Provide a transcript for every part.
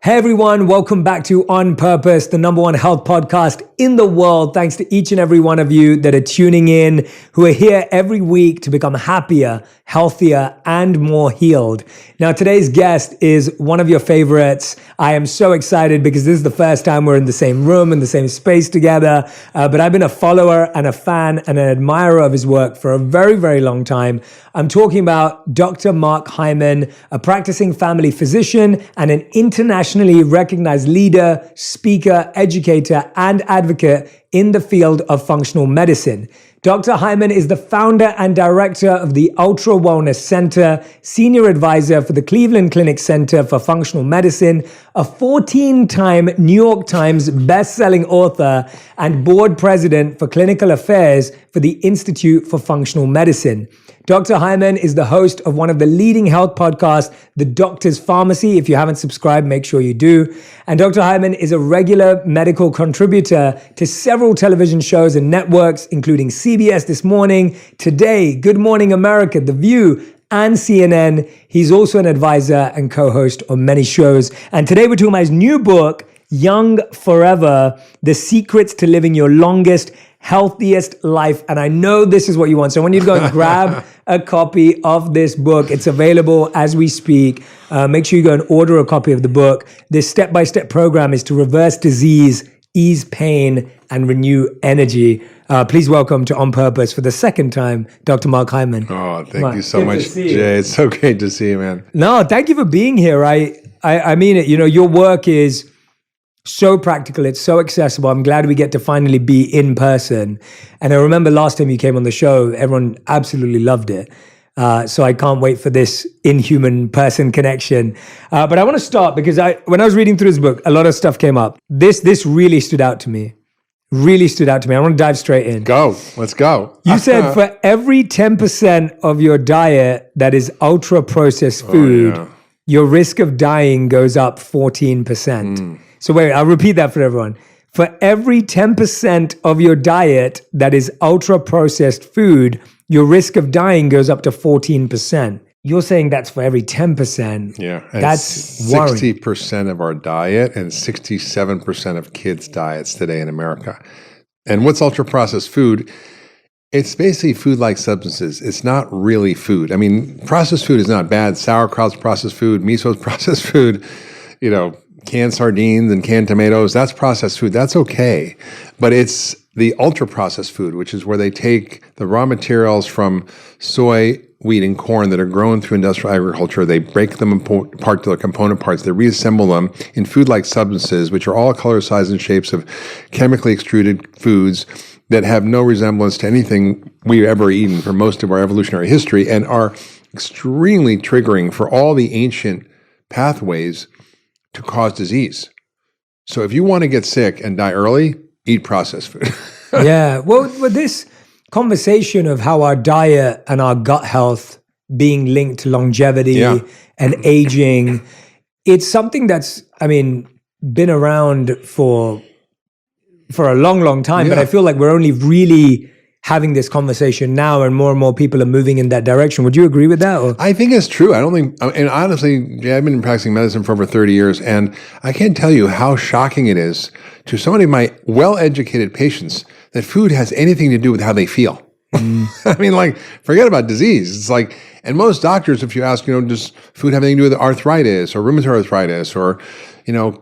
Hey everyone, welcome back to On Purpose, the #1 health podcast in the world. Thanks to each and every one of you that are tuning in, who are here every week to become happier, healthier, and more healed. Now, today's guest is one of your favorites. I am so excited because this is the first time we're in the same room, in the same space together. But I've been a follower and a fan and an admirer of his work for a very, very long time. I'm talking about Dr. Mark Hyman, a practicing family physician and an internationally recognized leader, speaker, educator, and advocate in the field of functional medicine. Dr. Hyman is the founder and director of the Ultra Wellness Center, senior advisor for the Cleveland Clinic Center for Functional Medicine, a 14-time New York Times best-selling author, and board president for clinical affairs for the Institute for Functional Medicine. Dr. Hyman is the host of one of the leading health podcasts, The Doctor's Pharmacy. If you haven't subscribed, make sure you do. And Dr. Hyman is a regular medical contributor to several television shows and networks, including CBS This Morning, Today, Good Morning America, The View, and CNN. He's also an advisor and co-host on many shows. And today we're talking about his new book, Young Forever, The Secrets to Living Your Longest, Healthiest Life. And I know this is what you want. So I want you to go and grab a copy of this book. It's available as we speak. Make sure you go and order a copy of the book. This step-by-step program is to reverse disease, ease pain, and renew energy. Please welcome to On Purpose for the second time, Dr. Mark Hyman. Oh, thank you so much, Jay. It's so great to see you, man. No, thank you for being here. I mean it. You know, your work is so practical. It's so accessible. I'm glad we get to finally be in person. And I remember last time you came on the show, everyone absolutely loved it. So I can't wait for this inhuman person connection. But I want to start because when I was reading through this book, a lot of stuff came up. This really stood out to me. Really stood out to me. I want to dive straight in. Let's go. You said for every 10% of your diet that is ultra processed food, your risk of dying goes up 14%. So wait, I'll repeat that for everyone. For every 10% of your diet that is ultra processed food, your risk of dying goes up to 14%. You're saying that's for every 10%. Yeah. That's worrying. 60% of our diet and 67% of kids' diets today in America. And what's ultra processed food? It's basically food-like substances. It's not really food. I mean, processed food is not bad. Sauerkraut's processed food, miso's processed food, canned sardines and canned tomatoes, that's processed food. That's okay. But it's the ultra-processed food, which is where they take the raw materials from soy, wheat, and corn that are grown through industrial agriculture. They break them apart to their component parts. They reassemble them in food-like substances, which are all color, size, and shapes of chemically extruded foods that have no resemblance to anything we've ever eaten for most of our evolutionary history and are extremely triggering for all the ancient pathways to cause disease. So if you want to get sick and die early, eat processed food. Yeah. Well, this conversation of how our diet and our gut health being linked to longevity and aging, it's something that's, been around for a long, long time, but I feel like we're only really having this conversation now and more people are moving in that direction. Would you agree with that? Or? I think it's true. I don't think, and honestly, Jay, I've been practicing medicine for over 30 years, and I can't tell you how shocking it is to so many of my well-educated patients that food has anything to do with how they feel. Forget about disease. It's like, and most doctors, if you ask, does food have anything to do with arthritis or rheumatoid arthritis or,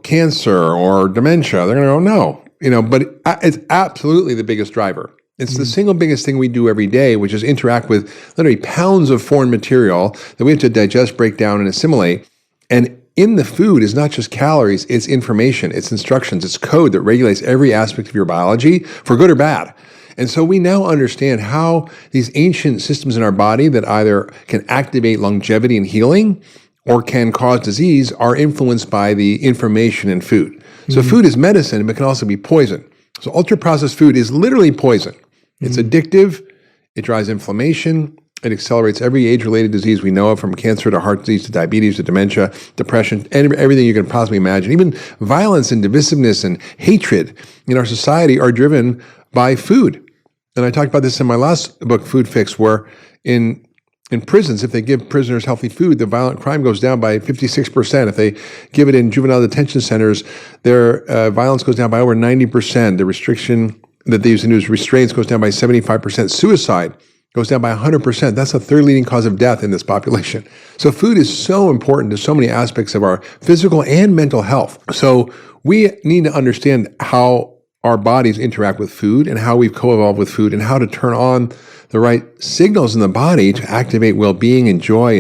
cancer or dementia? They're going to go, no, but it's absolutely the biggest driver. It's the single biggest thing we do every day, which is interact with literally pounds of foreign material that we have to digest, break down, and assimilate. And in the food is not just calories, it's information, it's instructions, it's code that regulates every aspect of your biology for good or bad. And so we now understand how these ancient systems in our body that either can activate longevity and healing or can cause disease are influenced by the information in food. So food is medicine, but can also be poison. So ultra-processed food is literally poison. It's addictive, it drives inflammation, it accelerates every age-related disease we know of, from cancer to heart disease to diabetes to dementia, depression, and everything you can possibly imagine. Even violence and divisiveness and hatred in our society are driven by food. And I talked about this in my last book, Food Fix, where in In prisons, if they give prisoners healthy food, the violent crime goes down by 56%. If they give it in juvenile detention centers, their violence goes down by over 90%. The restriction that they use to use restraints goes down by 75%. Suicide goes down by 100%. That's the third leading cause of death in this population. So food is so important to so many aspects of our physical and mental health. So we need to understand how our bodies interact with food and how we've co-evolved with food and how to turn on the right signals in the body to activate well-being and joy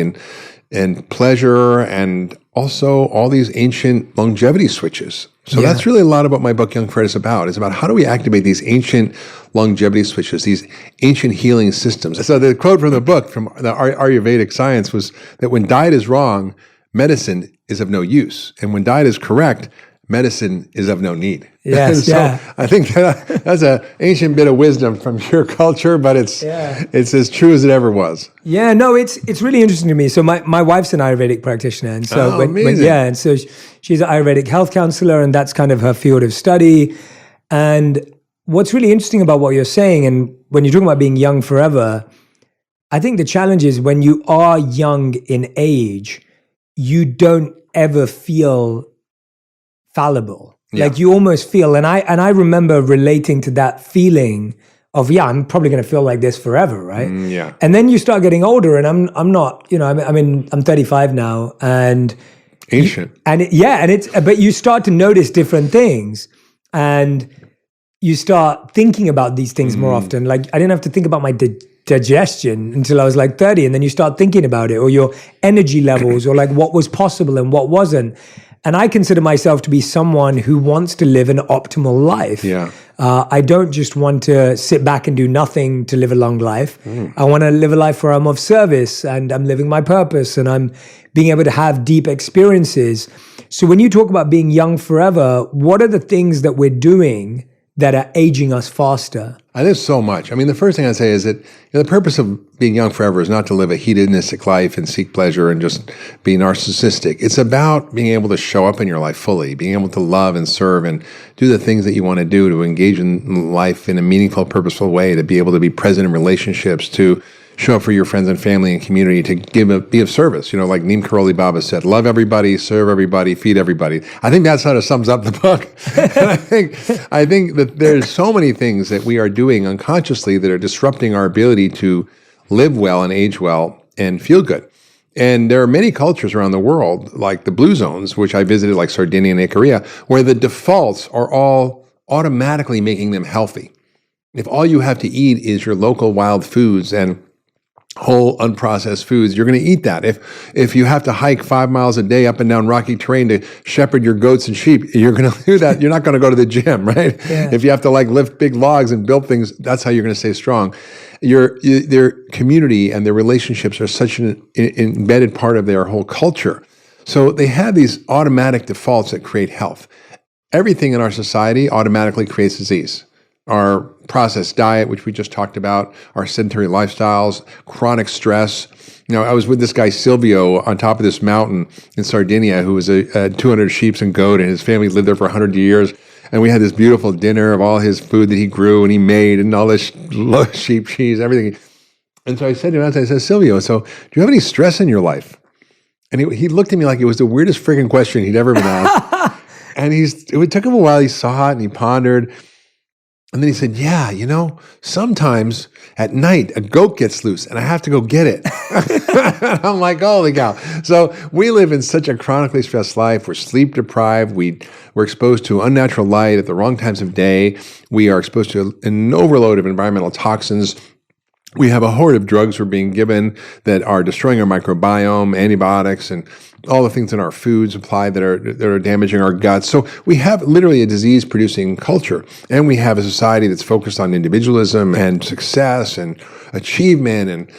and pleasure, and also all these ancient longevity switches. So that's really a lot of what my book Young Fred is about. It's about how do we activate these ancient longevity switches, these ancient healing systems. So the quote from the book, from the Ayurvedic science, was that when diet is wrong, medicine is of no use. And when diet is correct, medicine is of no need. Yes, so I think that's an ancient bit of wisdom from your culture, but it's as true as it ever was. Yeah, no, it's really interesting to me. So my wife's an Ayurvedic practitioner, and so and so she's an Ayurvedic health counselor, and that's kind of her field of study. And what's really interesting about what you're saying, and when you're talking about being young forever, I think the challenge is when you are young in age, you don't ever feel fallible. Like you almost feel, and I remember relating to that feeling of, I'm probably going to feel like this forever, right? And then you start getting older, and I'm not, I'm 35 now, and ancient, but you start to notice different things, and you start thinking about these things more often. Like I didn't have to think about my digestion until I was like 30, and then you start thinking about it, or your energy levels, or like what was possible and what wasn't. And I consider myself to be someone who wants to live an optimal life. I don't just want to sit back and do nothing to live a long life. I want to live a life where I'm of service and I'm living my purpose and I'm being able to have deep experiences. So when you talk about being young forever, what are the things that we're doing that are aging us faster? There's so much. I mean, the first thing I'd say is that the purpose of being young forever is not to live a hedonistic life and seek pleasure and just be narcissistic. It's about being able to show up in your life fully, being able to love and serve and do the things that you want to do, to engage in life in a meaningful, purposeful way, to be able to be present in relationships, to show up for your friends and family and community, to be of service. Like Neem Karoli Baba said, love everybody, serve everybody, feed everybody. I think that sort of sums up the book. And I think that there's so many things that we are doing unconsciously that are disrupting our ability to live well and age well and feel good. And there are many cultures around the world, like the blue zones, which I visited, like Sardinia and Icaria, where the defaults are all automatically making them healthy. If all you have to eat is your local wild foods and whole unprocessed foods, you're going to eat that. If you have to hike 5 miles a day up and down rocky terrain to shepherd your goats and sheep, you're going to do that. You're not going to go to the gym, right? If you have to lift big logs and build things, that's how you're going to stay strong. Their community and their relationships are such an embedded part of their whole culture. So they have these automatic defaults that create health. Everything in our society automatically creates disease. Our processed diet, which we just talked about, our sedentary lifestyles, chronic stress. I was with this guy, Silvio, on top of this mountain in Sardinia, who was a 200 sheep and goat, and his family lived there for 100 years. And we had this beautiful dinner of all his food that he grew and he made, and all this sheep cheese, everything. And so I said to him, I said, Silvio, so do you have any stress in your life? And he looked at me like it was the weirdest friggin' question he'd ever been asked. And it took him a while. He saw it and he pondered. And then he said, sometimes at night a goat gets loose and I have to go get it. I'm like, holy cow. So we live in such a chronically stressed life. We're sleep deprived. We're exposed to unnatural light at the wrong times of day. We are exposed to an overload of environmental toxins. We have a horde of drugs we're being given that are destroying our microbiome, antibiotics, and all the things in our food supply that are damaging our guts. So we have literally a disease-producing culture, and we have a society that's focused on individualism and success and achievement. And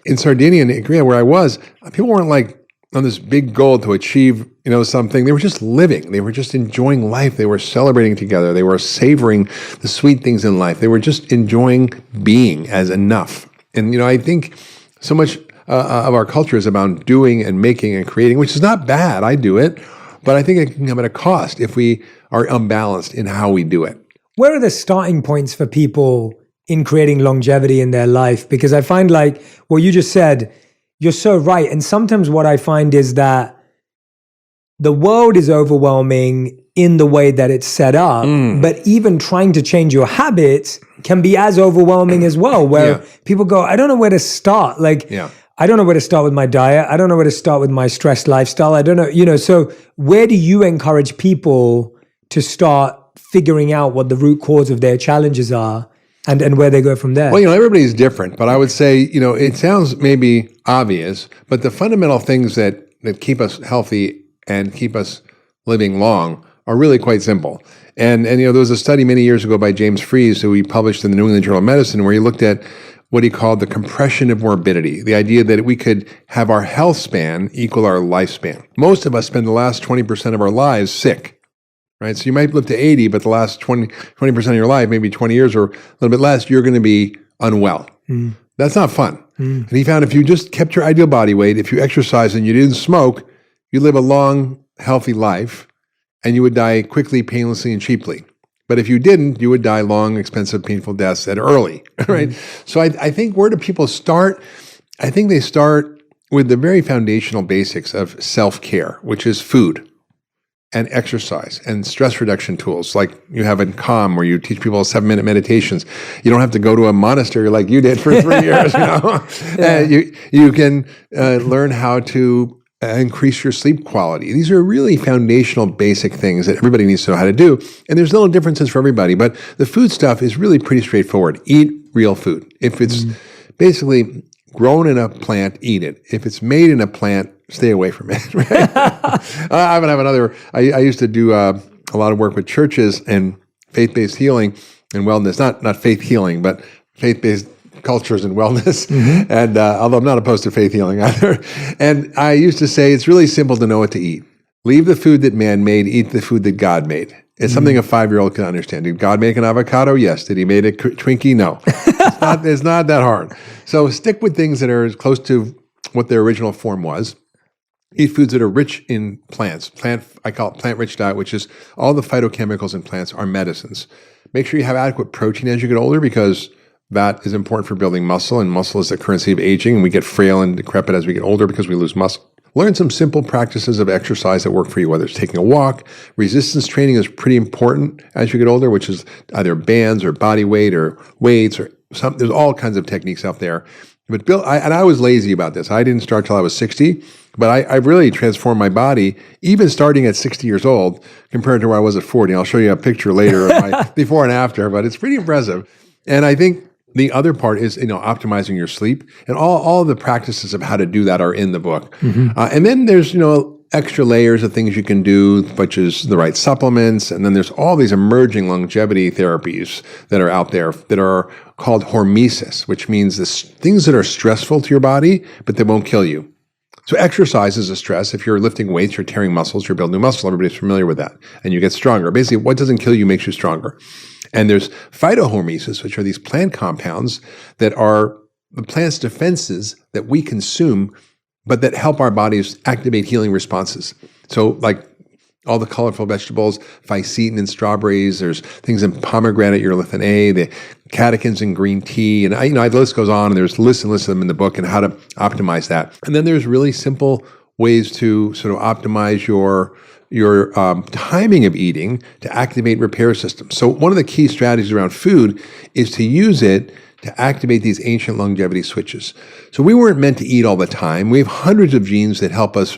in Sardinia and Korea, where I was, people weren't like on this big goal to achieve something. They were just living. They were just enjoying life. They were celebrating together. They were savoring the sweet things in life. They were just enjoying being as enough. And I think so much of our culture is about doing and making and creating, which is not bad. I do it, but I think it can come at a cost if we are unbalanced in how we do it. Where are the starting points for people in creating longevity in their life. Because I find like what you just said, you're so right. And sometimes what I find is that the world is overwhelming in the way that it's set up, but even trying to change your habits can be as overwhelming as well, where people go, I don't know where to start. Like, I don't know where to start with my diet. I don't know where to start with my stress lifestyle. I don't know, so where do you encourage people to start figuring out what the root cause of their challenges are and where they go from there? Well, everybody's different, but I would say, it sounds maybe obvious, but the fundamental things that keep us healthy and keep us living long are really quite simple. And there was a study many years ago by James Fries, who he published in the New England Journal of Medicine, where he looked at what he called the compression of morbidity, the idea that we could have our health span equal our lifespan. Most of us spend the last 20% of our lives sick, right? So you might live to 80, but the last 20% of your life, maybe 20 years or a little bit less, you're going to be unwell. That's not fun. And he found if you just kept your ideal body weight, if you exercised and you didn't smoke, you live a long, healthy life, and you would die quickly, painlessly, and cheaply. But if you didn't, you would die long, expensive, painful deaths at early, right? So I think where do people start? I think they start with the very foundational basics of self-care, which is food and exercise and stress reduction tools like you have in Calm, where you teach people 7-minute meditations. You don't have to go to a monastery like you did for 3 years. You can learn how to increase your sleep quality. These are really foundational, basic things that everybody needs to know how to do. And there's little differences for everybody, but the food stuff is really pretty straightforward. Eat real food. If it's basically grown in a plant, eat it. If it's made in a plant, stay away from it. Right? I used to do a lot of work with churches and faith-based healing and wellness. Not faith healing, but faith-based cultures and wellness. And although I'm not opposed to faith healing either. And I used to say, it's really simple to know what to eat. Leave the food that man made, eat the food that God made. It's something a 5-year-old can understand. Did God make an avocado? Yes. Did he make a Twinkie? No. It's not that hard. So stick with things that are as close to what their original form was. Eat foods that are rich in plants. I call it plant-rich diet, which is all the phytochemicals in plants are medicines. Make sure you have adequate protein as you get older, because that is important for building muscle, and muscle is the currency of aging, and we get frail and decrepit as we get older because we lose muscle. Learn some simple practices of exercise that work for you, whether it's taking a walk. Resistance training is pretty important as you get older, which is either bands or body weight or weights or something. There's all kinds of techniques out there. But I was lazy about this. I didn't start till I was 60, but I've really transformed my body, even starting at 60 years old, compared to where I was at 40. I'll show you a picture later of my before and after, but it's pretty impressive. And I think the other part is, optimizing your sleep, and all the practices of how to do that are in the book. And then there's, extra layers of things you can do, such as the right supplements. And then there's all these emerging longevity therapies that are out there that are called hormesis, which means things that are stressful to your body, but they won't kill you. So exercise is a stress. If you're lifting weights, you're tearing muscles, you're building muscle. Everybody's familiar with that. And you get stronger. Basically, what doesn't kill you makes you stronger. And there's phytohormesis, which are these plant compounds that are the plant's defenses that we consume, but that help our bodies activate healing responses. So like all the colorful vegetables, fisetin in strawberries, there's things in pomegranate, urolithin A, the catechins in green tea, and the list goes on, and there's lists and lists of them in the book and how to optimize that. And then there's really simple ways to sort of optimize your timing of eating to activate repair systems. So one of the key strategies around food is to use it to activate these ancient longevity switches. So we weren't meant to eat all the time. We have hundreds of genes that help us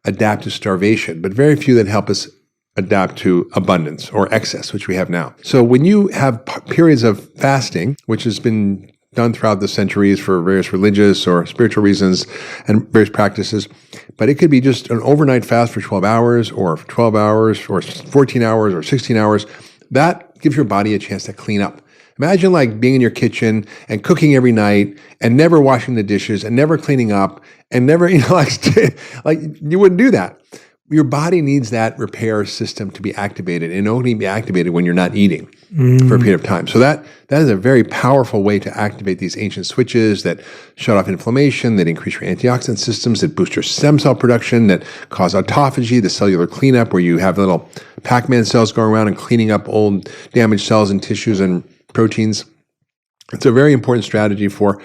adapt to starvation, but very few that help us adapt to abundance or excess, which we have now. So when you have periods of fasting, which has been done throughout the centuries for various religious or spiritual reasons and various practices, but it could be just an overnight fast for 12 hours or 12 hours or 14 hours or 16 hours. That gives your body a chance to clean up. Imagine like being in your kitchen and cooking every night and never washing the dishes and never cleaning up and never, like you wouldn't do that. Your body needs that repair system to be activated, and it only be activated when you're not eating for a period of time. So that is a very powerful way to activate these ancient switches that shut off inflammation, that increase your antioxidant systems, that boost your stem cell production, that cause autophagy, the cellular cleanup, where you have little Pac-Man cells going around and cleaning up old damaged cells and tissues and proteins. It's a very important strategy for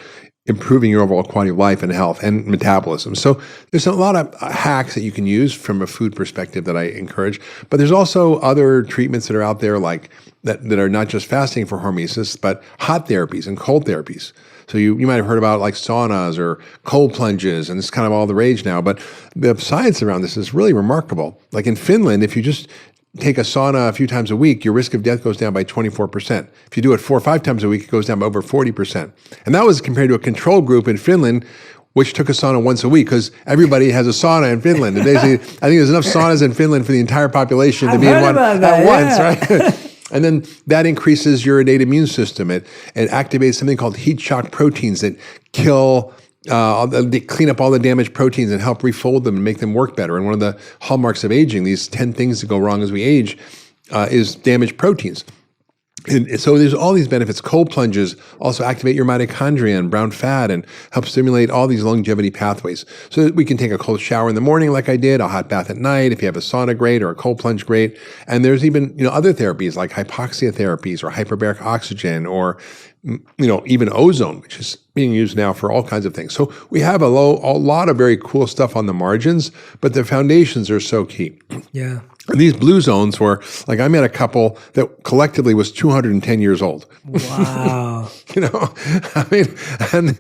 improving your overall quality of life and health and metabolism. So there's a lot of hacks that you can use from a food perspective that I encourage, but there's also other treatments that are out there like that are not just fasting for hormesis, but hot therapies and cold therapies. So you might have heard about like saunas or cold plunges, and it's kind of all the rage now, but the science around this is really remarkable. Like in Finland, if you just take a sauna a few times a week, your risk of death goes down by 24%. If you do it 4 or 5 times a week, it goes down by over 40%. And that was compared to a control group in Finland, which took a sauna once a week, because everybody has a sauna in Finland. And basically, I think there's enough saunas in Finland for the entire population to be in one at once, right? And then that increases your innate immune system. It activates something called heat shock proteins that kill they clean up all the damaged proteins and help refold them and make them work better. And one of the hallmarks of aging, these 10 things that go wrong as we age, is damaged proteins. And so there's all these benefits. Cold plunges also activate your mitochondria and brown fat and help stimulate all these longevity pathways. So that we can take a cold shower in the morning like I did, a hot bath at night. If you have a sauna, great, or a cold plunge, great. And there's even other therapies like hypoxia therapies or hyperbaric oxygen or even ozone, which is being used now for all kinds of things. So we have a lot of very cool stuff on the margins, but the foundations are so key. Yeah. And these blue zones were like, I met a couple that collectively was 210 years old. Wow. I mean, and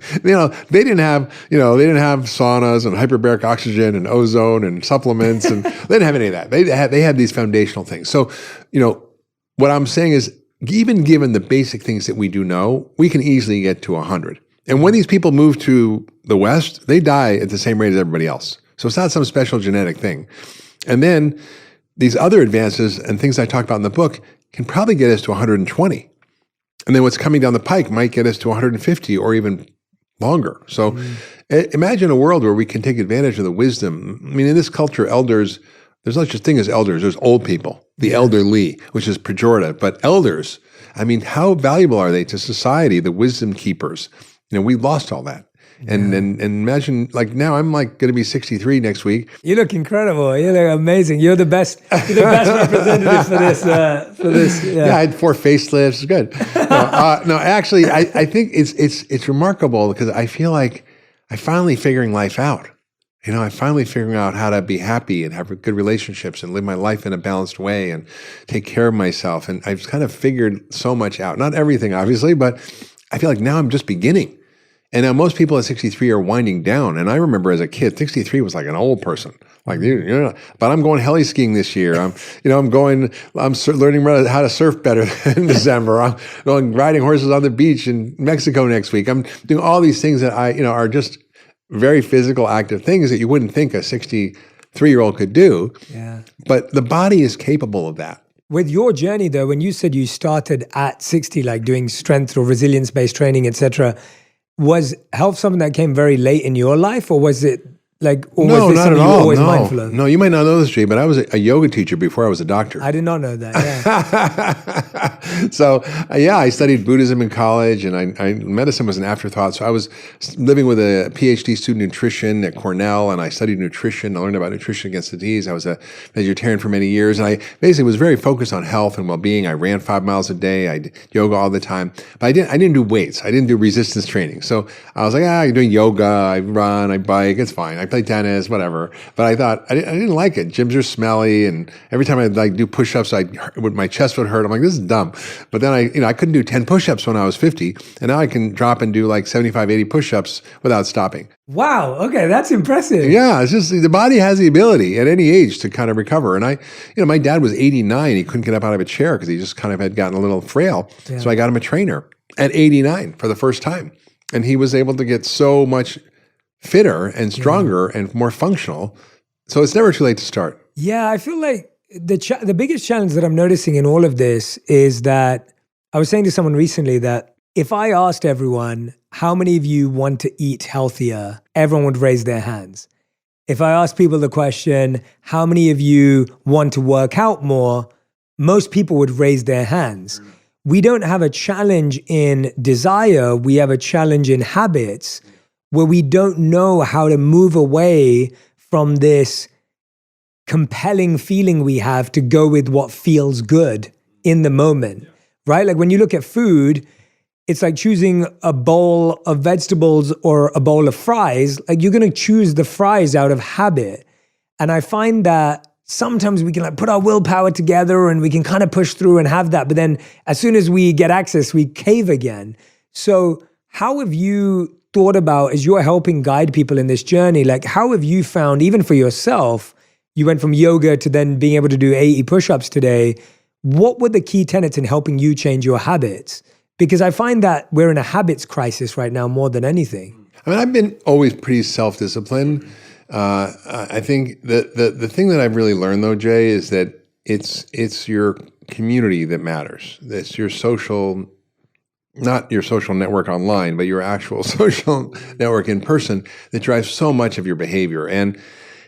they didn't have saunas and hyperbaric oxygen and ozone and supplements, and they didn't have any of that. They had these foundational things. So, what I'm saying is, even given the basic things that we do know, we can easily get to 100. And when these people move to the West, they die at the same rate as everybody else. So it's not some special genetic thing. And then these other advances and things I talk about in the book can probably get us to 120. And then what's coming down the pike might get us to 150 or even longer. So imagine a world where we can take advantage of the wisdom. I mean, in this culture, elders, there's not such a thing as elders. There's old people, the elderly, which is pejorative. But elders, I mean, how valuable are they to society, the wisdom keepers? We lost all that. And imagine, like now I'm like going to be 63 next week. You look incredible. You look amazing. You're the best. You're the best representative for this. Yeah, I had 4 facelifts. It's good. No, actually, I think it's remarkable because I feel like I'm finally figuring life out. I'm finally figuring out how to be happy and have good relationships and live my life in a balanced way and take care of myself. And I've kind of figured so much out. Not everything, obviously, but I feel like now I'm just beginning. And now most people at 63 are winding down. And I remember as a kid, 63 was like an old person. Like, but I'm going heli skiing this year. I'm learning how to surf better in December. I'm going riding horses on the beach in Mexico next week. I'm doing all these things that are just very physical, active things that you wouldn't think a 63-year-old could do. Yeah. But the body is capable of that. With your journey though, when you said you started at 60, like doing strength or resilience-based training, etc., was health something that came very late in your life, or was it like, or no, was this not something at you were all. always No. mindful of? No, you might not know this, Jay, but I was a yoga teacher before I was a doctor. I did not know that. Yeah. So, I studied Buddhism in college, and medicine was an afterthought. So I was living with a PhD student in nutrition at Cornell, and I studied nutrition. I learned about nutrition against disease. I was a vegetarian for many years, and I basically was very focused on health and well-being. I ran 5 miles a day. I did yoga all the time, but I didn't do weights. I didn't do resistance training. So I was like, I'm doing yoga. I run. I bike. It's fine. I play tennis, whatever. But I thought I didn't like it. Gyms are smelly, and every time I'd do push-ups, my chest would hurt. I'm like, this is dumb. But then I couldn't do 10 push-ups when I was 50, and now I can drop and do like 75, 80 push-ups without stopping. Wow. Okay, that's impressive. Yeah, it's just the body has the ability at any age to kind of recover. And my dad was 89. He couldn't get up out of a chair because he just kind of had gotten a little frail. Yeah. So I got him a trainer at 89 for the first time, and he was able to get so much fitter and stronger and more functional. So it's never too late to start. Yeah, I feel like the biggest challenge that I'm noticing in all of this is that I was saying to someone recently that if I asked everyone, how many of you want to eat healthier, everyone would raise their hands. If I asked people the question, how many of you want to work out more, most people would raise their hands. We don't have a challenge in desire, we have a challenge in habits, where we don't know how to move away from this compelling feeling we have to go with what feels good in the moment, right? Like when you look at food, it's like choosing a bowl of vegetables or a bowl of fries. Like you're going to choose the fries out of habit. And I find that sometimes we can like put our willpower together and we can kind of push through and have that. But then as soon as we get access, we cave again. So how have you thought about, as you're helping guide people in this journey, like how have you found, even for yourself, you went from yoga to then being able to do 80 push-ups today. What were the key tenets in helping you change your habits? Because I find that we're in a habits crisis right now more than anything. I mean, I've been always pretty self-disciplined. I think the thing that I've really learned though, Jay, is that it's your community that matters. It's your social, not your social network online, but your actual social network in person that drives so much of your behavior. And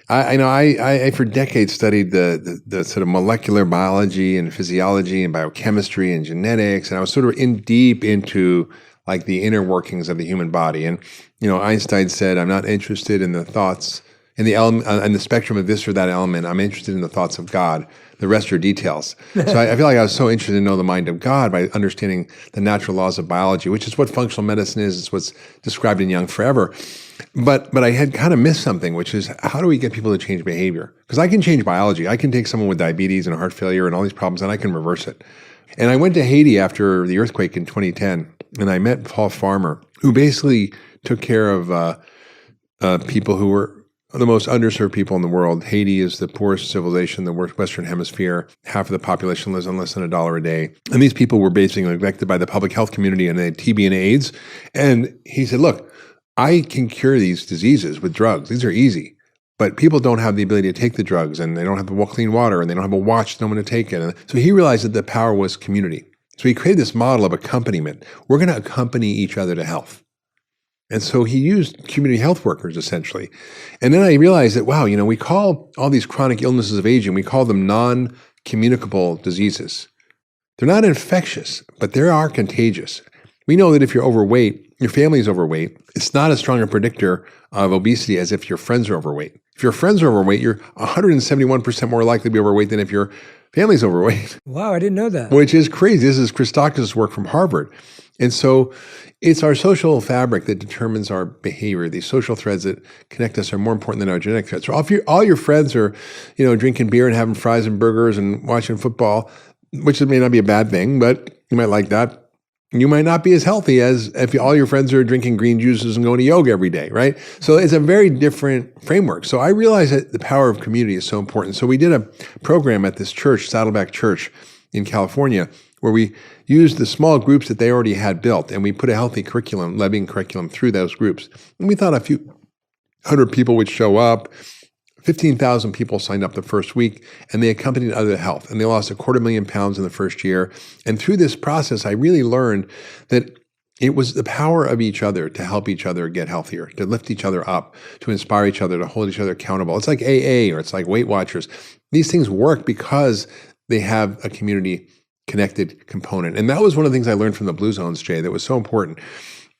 I for decades studied the sort of molecular biology and physiology and biochemistry and genetics, and I was sort of deep into like the inner workings of the human body. And Einstein said, "I'm not interested in the thoughts in the element in the spectrum of this or that element. I'm interested in the thoughts of God. The rest are details." So I feel like I was so interested to know the mind of God by understanding the natural laws of biology, which is what functional medicine is. It's what's described in Young Forever. But I had kind of missed something, which is how do we get people to change behavior? Because I can change biology. I can take someone with diabetes and heart failure and all these problems, and I can reverse it. And I went to Haiti after the earthquake in 2010, and I met Paul Farmer, who basically took care of people who were the most underserved people in the world. Haiti is the poorest civilization in the Western Hemisphere. Half of the population lives on less than $1 a day. And these people were basically neglected by the public health community, and they had TB and AIDS. And he said, look, I can cure these diseases with drugs. These are easy. But people don't have the ability to take the drugs, and they don't have clean water, and they don't have a watch to know when to take it. And so he realized that the power was community. So he created this model of accompaniment. We're going to accompany each other to health. And so he used community health workers, essentially. And then I realized that, wow, we call all these chronic illnesses of aging, we call them non-communicable diseases. They're not infectious, but they are contagious. We know that if you're overweight, your family is overweight, it's not as strong a predictor of obesity as if your friends are overweight. If your friends are overweight, you're 171% more likely to be overweight than if your family's overweight. Wow, I didn't know that. Which is crazy. This is Christakis' work from Harvard. And so it's our social fabric that determines our behavior. These social threads that connect us are more important than our genetic threads. So if all your friends are, drinking beer and having fries and burgers and watching football, which may not be a bad thing, but you might like that, you might not be as healthy as if all your friends are drinking green juices and going to yoga every day, right? So it's a very different framework. So I realized that the power of community is so important. So we did a program at this church, Saddleback Church in California, where we used the small groups that they already had built, and we put a healthy curriculum, living curriculum through those groups. And we thought a few hundred people would show up. 15,000 people signed up the first week, and they accompanied other health, and they lost 250,000 pounds in the first year. And through this process, I really learned that it was the power of each other to help each other get healthier, to lift each other up, to inspire each other, to hold each other accountable. It's like AA or it's like Weight Watchers. These things work because they have a community connected component. And that was one of the things I learned from the Blue Zones, Jay, that was so important.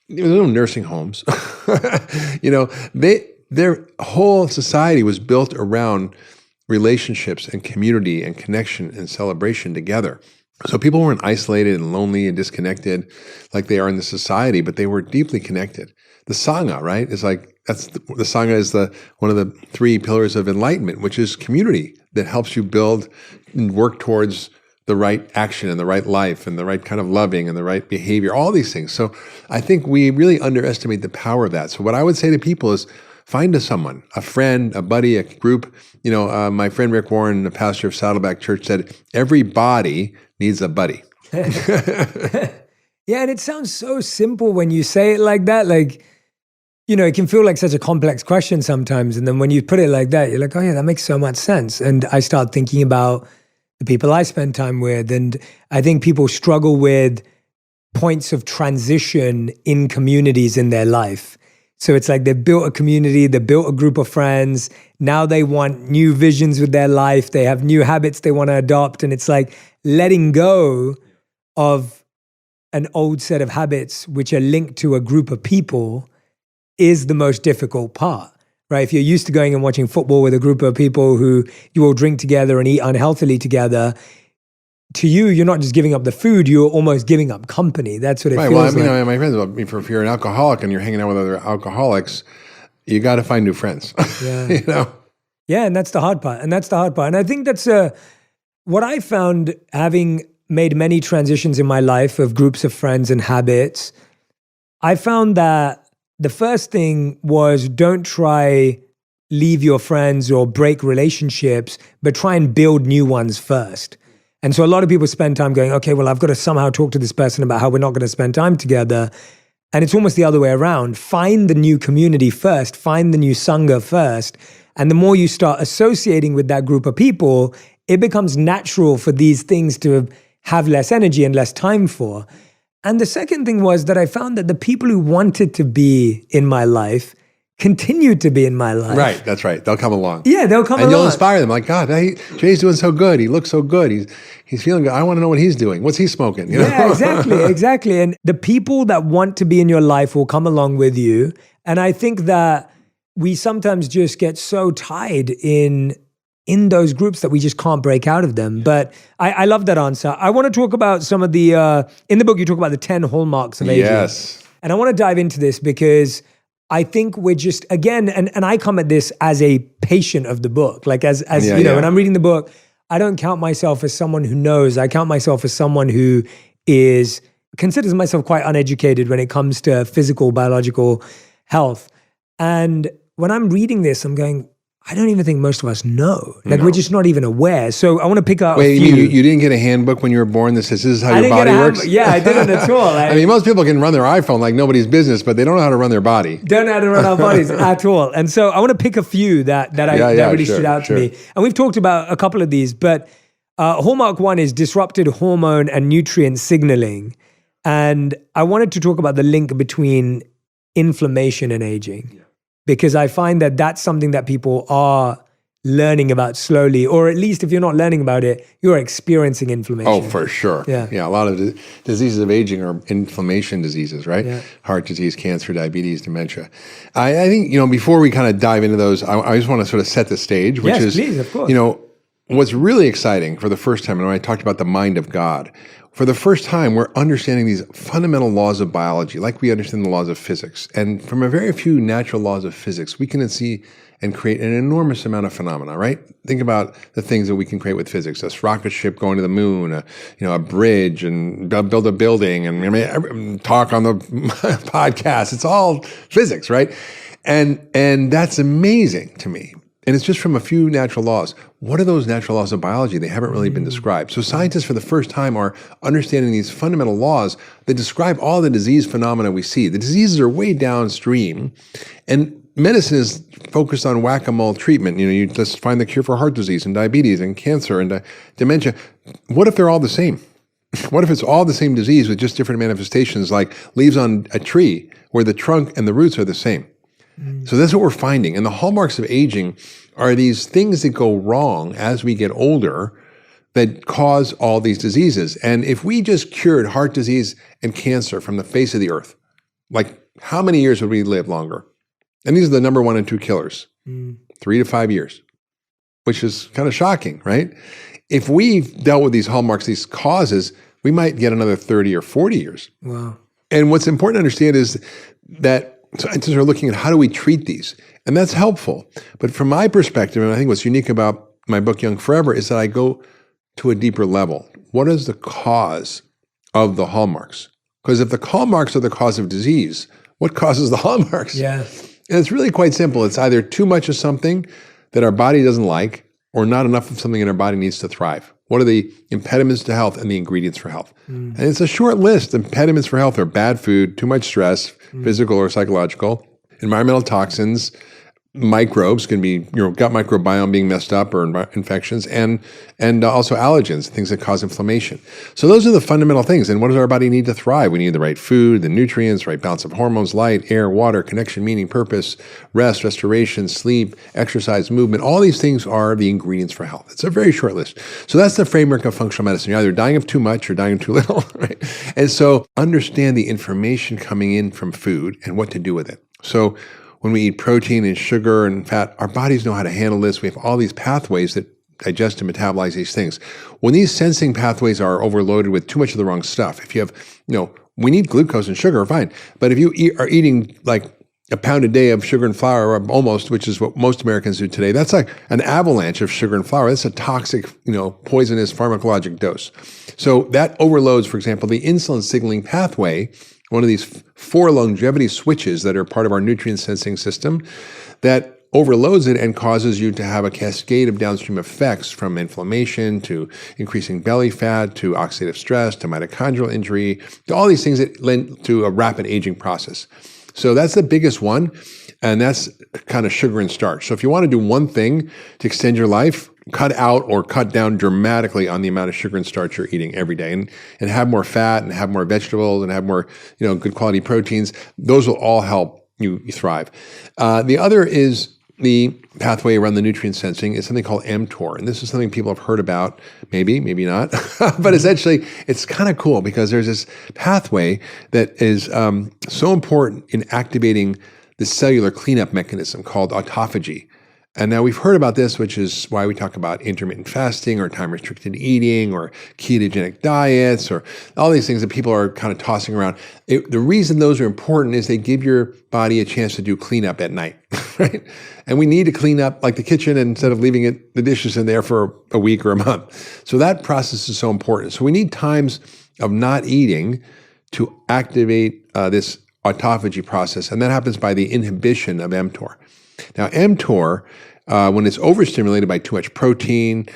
There were no nursing homes. Their whole society was built around relationships and community and connection and celebration together. So people weren't isolated and lonely and disconnected like they are in the society, but they were deeply connected. The Sangha, right? Is like the Sangha is one of the 3 pillars of enlightenment, which is community that helps you build and work towards the right action and the right life and the right kind of loving and the right behavior, all these things. So I think we really underestimate the power of that. So what I would say to people is find someone, a friend, a buddy, a group. My friend Rick Warren, the pastor of Saddleback Church, said, every body needs a buddy. Yeah, and it sounds so simple when you say it like that. Like, it can feel like such a complex question sometimes. And then when you put it like that, you're like, oh yeah, that makes so much sense. And I start thinking about the people I spend time with. And I think people struggle with points of transition in communities in their life. So it's like they've built a community, they've built a group of friends. Now they want new visions with their life. They have new habits they want to adopt. And it's like letting go of an old set of habits, which are linked to a group of people, is the most difficult part, right? If you're used to going and watching football with a group of people who you all drink together and eat unhealthily together, to you, you're not just giving up the food, you're almost giving up company. That's what it Right. feels Well, I mean, like. my friends, if you're an alcoholic and you're hanging out with other alcoholics, you got to find new friends. Yeah. You know? Yeah, and that's the hard part. And I think that's what I found, having made many transitions in my life of groups of friends and habits. I found that the first thing was, don't try leave your friends or break relationships, but try and build new ones first. And so a lot of people spend time going, okay, well, I've got to somehow talk to this person about how we're not going to spend time together. And it's almost the other way around. Find the new community first, find the new Sangha first. And the more you start associating with that group of people, it becomes natural for these things to have less energy and less time for. And the second thing was that I found that the people who wanted to be in my life continued to be in my life. Right. That's right. They'll come along. Yeah, they'll come and along. you'll inspire them. Like, God, Jay's doing so good. He looks so good. He's feeling good. I want to know what he's doing. What's he smoking? You know? Yeah, exactly. And the people that want to be in your life will come along with you. And I think that we sometimes just get so tied in those groups that we just can't break out of them. But I love that answer. I want to talk about some of the, in the book, you talk about the 10 hallmarks of aging. Yes. And I want to dive into this because I think we're just, again, and I come at this as a patient of the book. Like as you know, when I'm reading the book, I don't count myself as someone who knows. I count myself as someone who considers myself quite uneducated when it comes to physical, biological health. And when I'm reading this, I'm going, I don't even think most of us know. Like, we're just not even aware. So I want to pick out Wait, a few. you didn't get a handbook when you were born that says this is how your body works? Yeah, I didn't at all. I mean, most people can run their iPhone like nobody's business, but they don't know how to run their body. Don't know how to run our bodies at all. And so I want to pick a few that really stood out to me. And we've talked about a couple of these, but hallmark one is disrupted hormone and nutrient signaling. And I wanted to talk about the link between inflammation and aging, because I find that that's something that people are learning about slowly, or at least if you're not learning about it, you're experiencing inflammation. Oh, for sure. Yeah. A lot of diseases of aging are inflammation diseases, right? Yeah. Heart disease, cancer, diabetes, dementia. I think, before we kind of dive into those, I just want to sort of set the stage, which is, please, of course. What's really exciting for the first time, and when I talked about the mind of God, for the first time, we're understanding these fundamental laws of biology, like we understand the laws of physics. And from a very few natural laws of physics, we can see and create an enormous amount of phenomena, right? Think about the things that we can create with physics: a rocket ship going to the moon, a bridge, and build a building, and talk on the podcast. It's all physics, right? And that's amazing to me. And it's just from a few natural laws. What are those natural laws of biology? They haven't really been described. So scientists for the first time are understanding these fundamental laws that describe all the disease phenomena we see. The diseases are way downstream, and medicine is focused on whack-a-mole treatment. You just find the cure for heart disease and diabetes and cancer and dementia. What if they're all the same? What if it's all the same disease with just different manifestations, like leaves on a tree where the trunk and the roots are the same? So that's what we're finding. And the hallmarks of aging are these things that go wrong as we get older that cause all these diseases. And if we just cured heart disease and cancer from the face of the earth, like how many years would we live longer? And these are the number 1 and 2 killers, 3 to 5 years, which is kind of shocking, right? If we dealt with these hallmarks, these causes, we might get another 30 or 40 years. Wow. And what's important to understand is that scientists are looking at how do we treat these, and that's helpful. But from my perspective, and I think what's unique about my book, Young Forever, is that I go to a deeper level. What is the cause of the hallmarks? Because if the hallmarks are the cause of disease, what causes the hallmarks? Yeah. And it's really quite simple. It's either too much of something that our body doesn't like, or not enough of something in our body needs to thrive. What are the impediments to health and the ingredients for health? And it's a short list. Impediments for health are bad food, too much stress, physical or psychological, environmental toxins, microbes, can be gut microbiome being messed up or infections, and also allergens, things that cause inflammation. So those are the fundamental things. And what does our body need to thrive? We need the right food, the nutrients, right balance of hormones, light, air, water, connection, meaning, purpose, rest, restoration, sleep, exercise, movement. All these things are the ingredients for health. It's a very short list. So that's the framework of functional medicine. You're either dying of too much or dying of too little, right? And so understand the information coming in from food and what to do with it. So when we eat protein and sugar and fat, our bodies know how to handle this. We have all these pathways that digest and metabolize these things. When these sensing pathways are overloaded with too much of the wrong stuff, if you have, we need glucose and sugar, fine. But if you are eating like a pound a day of sugar and flour, or almost, which is what most Americans do today, that's like an avalanche of sugar and flour. That's a toxic, poisonous pharmacologic dose. So that overloads, for example, the insulin signaling pathway, one of these 4 longevity switches that are part of our nutrient sensing system, that overloads it and causes you to have a cascade of downstream effects, from inflammation to increasing belly fat to oxidative stress to mitochondrial injury, to all these things that lend to a rapid aging process. So that's the biggest one, and that's kind of sugar and starch. So if you want to do one thing to extend your life, cut out or cut down dramatically on the amount of sugar and starch you're eating every day, and have more fat and have more vegetables and have more good quality proteins. Those will all help you thrive. The other is the pathway around the nutrient sensing is something called mTOR. And this is something people have heard about, maybe not. But essentially, it's kind of cool because there's this pathway that is so important in activating the cellular cleanup mechanism called autophagy. And now we've heard about this, which is why we talk about intermittent fasting or time-restricted eating or ketogenic diets or all these things that people are kind of tossing around. The reason those are important is they give your body a chance to do cleanup at night, right? And we need to clean up like the kitchen instead of leaving the dishes in there for a week or a month. So that process is so important. So we need times of not eating to activate this autophagy process. And that happens by the inhibition of mTOR. Now, mTOR, when it's overstimulated by too much protein